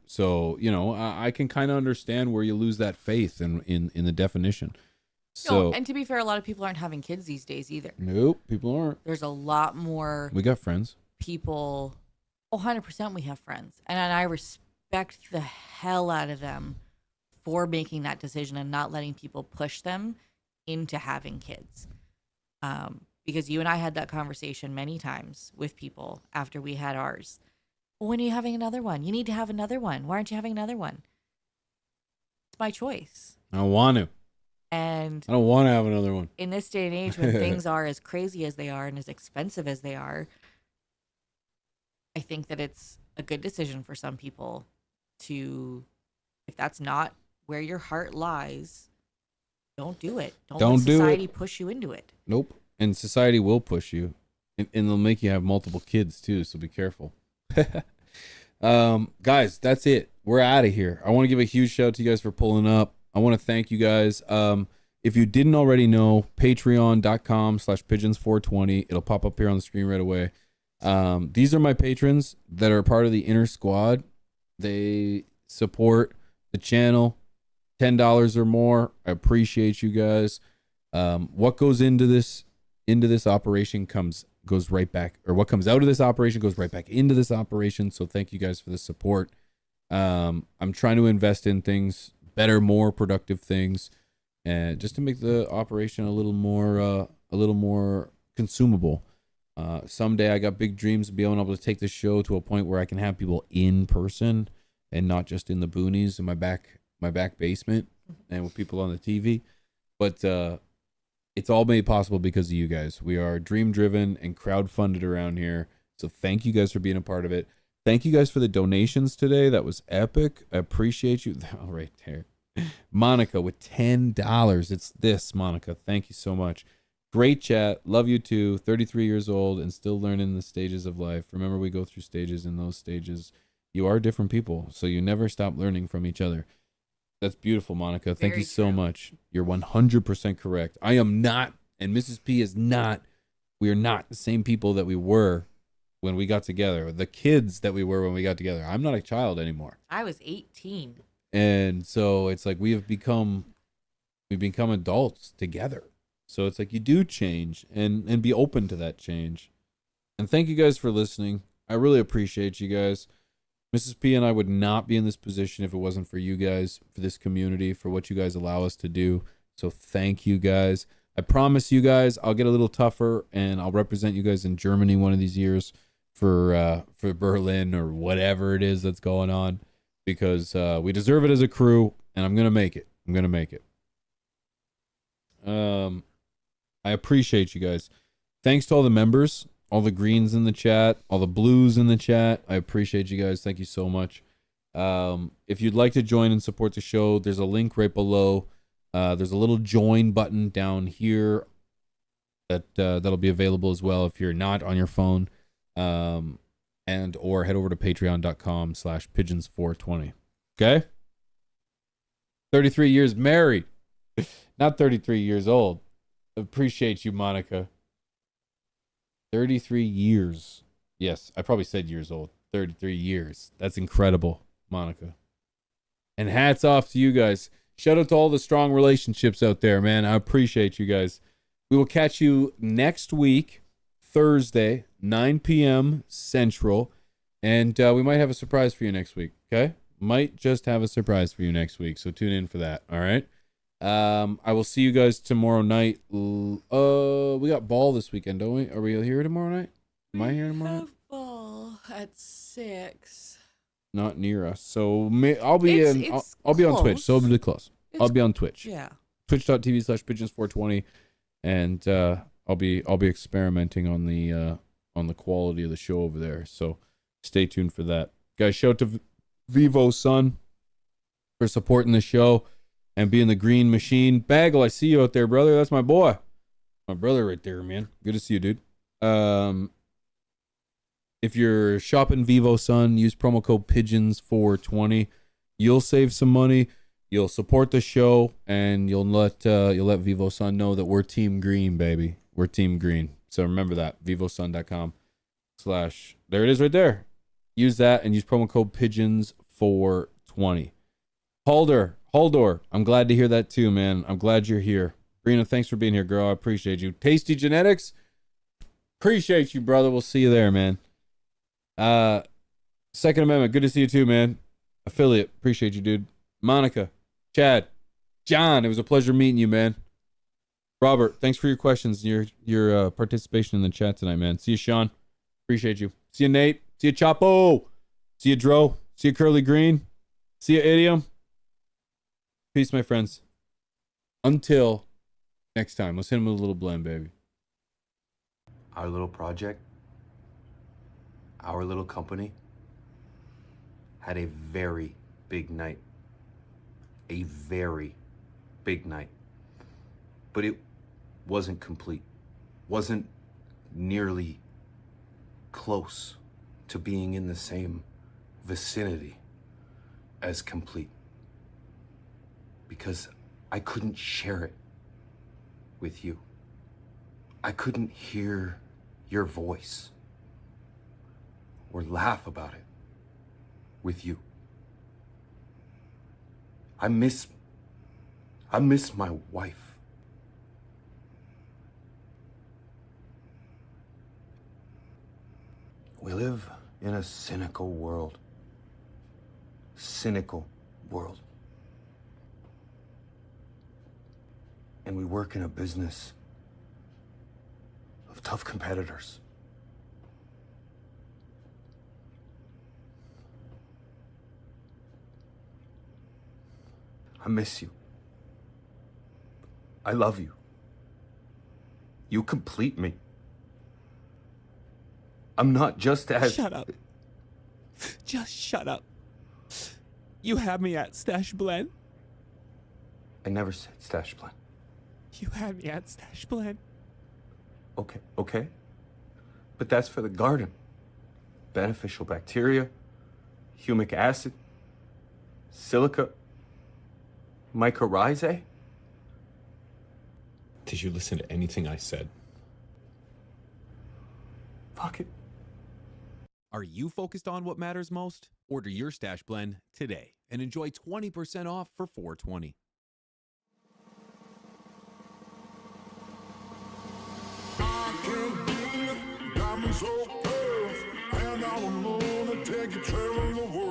I can kind of understand where you lose that faith in the definition. So, and to be fair, a lot of people aren't having kids these days either. Nope, people aren't. There's a lot more We got friends. people. 100% we have friends. And I respect the hell out of them for making that decision and not letting people push them into having kids. Because you and I had that conversation many times with people after we had ours. When are you having another one? You need to have another one. Why aren't you having another one? It's my choice. I don't want to. And I don't want to have another one. in this day and age when things are as crazy as they are and as expensive as they are, I think that it's a good decision for some people to, if that's not where your heart lies, don't do it. Don't let do society it. push you into it. Nope. And society will push you. And they'll make you have multiple kids too, so be careful. Guys, that's it. We're out of here. I want to give a huge shout out to you guys for pulling up. I want to thank you guys. If you didn't already know, patreon.com/pigeons420. It'll pop up here on the screen right away. These are my patrons that are part of the inner squad. They support the channel, $10 or more. I appreciate you guys. What goes into this operation goes right back, or what comes out of this operation goes right back into this operation. So thank you guys for the support. I'm trying to invest in things better, more productive things, and just to make the operation a little more consumable. Someday I got big dreams of being able to take the show to a point where I can have people in person and not just in the boonies in my back basement and with people on the TV. But it's all made possible because of you guys. We are dream driven and crowdfunded around here. So thank you guys for being a part of it. Thank you guys for the donations today. That was epic. I appreciate you. Oh, right there. Monica with $10. It's this, Monica. Thank you so much. Great chat. Love you too. 33 years old and still learning the stages of life. Remember, we go through stages. In those stages, you are different people. So you never stop learning from each other. That's beautiful, Monica. Thank you so much. You're 100% correct. I am not, and Mrs. P is not. We are not the same people that we were when we got together. The kids that we were when we got together. I'm not a child anymore. I was 18. And so it's like we've become adults together. So it's like you do change and be open to that change. And thank you guys for listening. I really appreciate you guys. Mrs. P and I would not be in this position if it wasn't for you guys, for this community, for what you guys allow us to do. So thank you guys. I promise you guys I'll get a little tougher and I'll represent you guys in Germany one of these years for Berlin or whatever it is that's going on, because we deserve it as a crew, and I'm going to make it. I appreciate you guys. Thanks to all the members, all the greens in the chat, all the blues in the chat. I appreciate you guys. Thank you so much. If you'd like to join and support the show, there's a link right below. There's a little join button down here that'll be available as well if you're not on your phone. And or head over to patreon.com/pigeons420. Okay? 33 years married. Not 33 years old. Appreciate you, Monica. 33 years. Yes, I probably said years old. 33 years. That's incredible, Monica. And hats off to you guys. Shout out to all the strong relationships out there, man. I appreciate you guys. We will catch you next week, Thursday, 9 p.m. Central. And we might have a surprise for you next week, okay? Might just have a surprise for you next week, so tune in for that, all right? I will see you guys tomorrow night. We got ball this weekend, don't we? Are we here tomorrow night? Am I here tomorrow night? We have ball at 6. Not near us. So I'll be I'll be on Twitch, so it'll be close. I'll be on Twitch. Yeah. Twitch.tv/pigeons420. And I'll be experimenting on the quality of the show over there. So stay tuned for that. Guys, shout out to Vivo Son for supporting the show and being the green machine. Bagel, I see you out there, brother. That's my boy. My brother right there, man. Good to see you, dude. If you're shopping Vivo Son, use promo code pigeons420. You'll save some money. You'll support the show, and you'll let Vivo Son know that we're Team Green, baby. We're Team Green. So remember that. vivosun.com/ there it is right there. Use that and use promo code pigeons420. Holdor, I'm glad to hear that too, man. I'm glad you're here. Brina, thanks for being here, girl. I appreciate you. Tasty Genetics, appreciate you, brother. We'll see you there, man. Second Amendment, good to see you too, man. Affiliate, appreciate you, dude. Monica, Chad, John, it was a pleasure meeting you, man. Robert, thanks for your questions and your participation in the chat tonight, man. See you, Sean. Appreciate you. See you, Nate. See you, Chapo. See you, Dro. See you, Curly Green. See you, Idiom. Peace, my friends. Until next time. Let's hit him with a little blend, baby. Our little project, our little company, had a very big night. A very big night. But it wasn't complete. Wasn't nearly close to being in the same vicinity as complete. Because I couldn't share it with you. I couldn't hear your voice or laugh about it with you. I miss my wife. We live in a cynical world. Cynical world. And we work in a business of tough competitors. I miss you. I love you. You complete me. I'm not just as... Shut up. Just shut up. You had me at Stash Blend. I never said Stash Blend. You had me at Stash Blend. Okay. But that's for the garden. Beneficial bacteria, humic acid, silica, mycorrhizae. Did you listen to anything I said? Fuck it. Are you focused on what matters most? Order your stash blend today and enjoy 20% off for $4.20. Diamonds so pearls, and I don't know to take you traveling the world.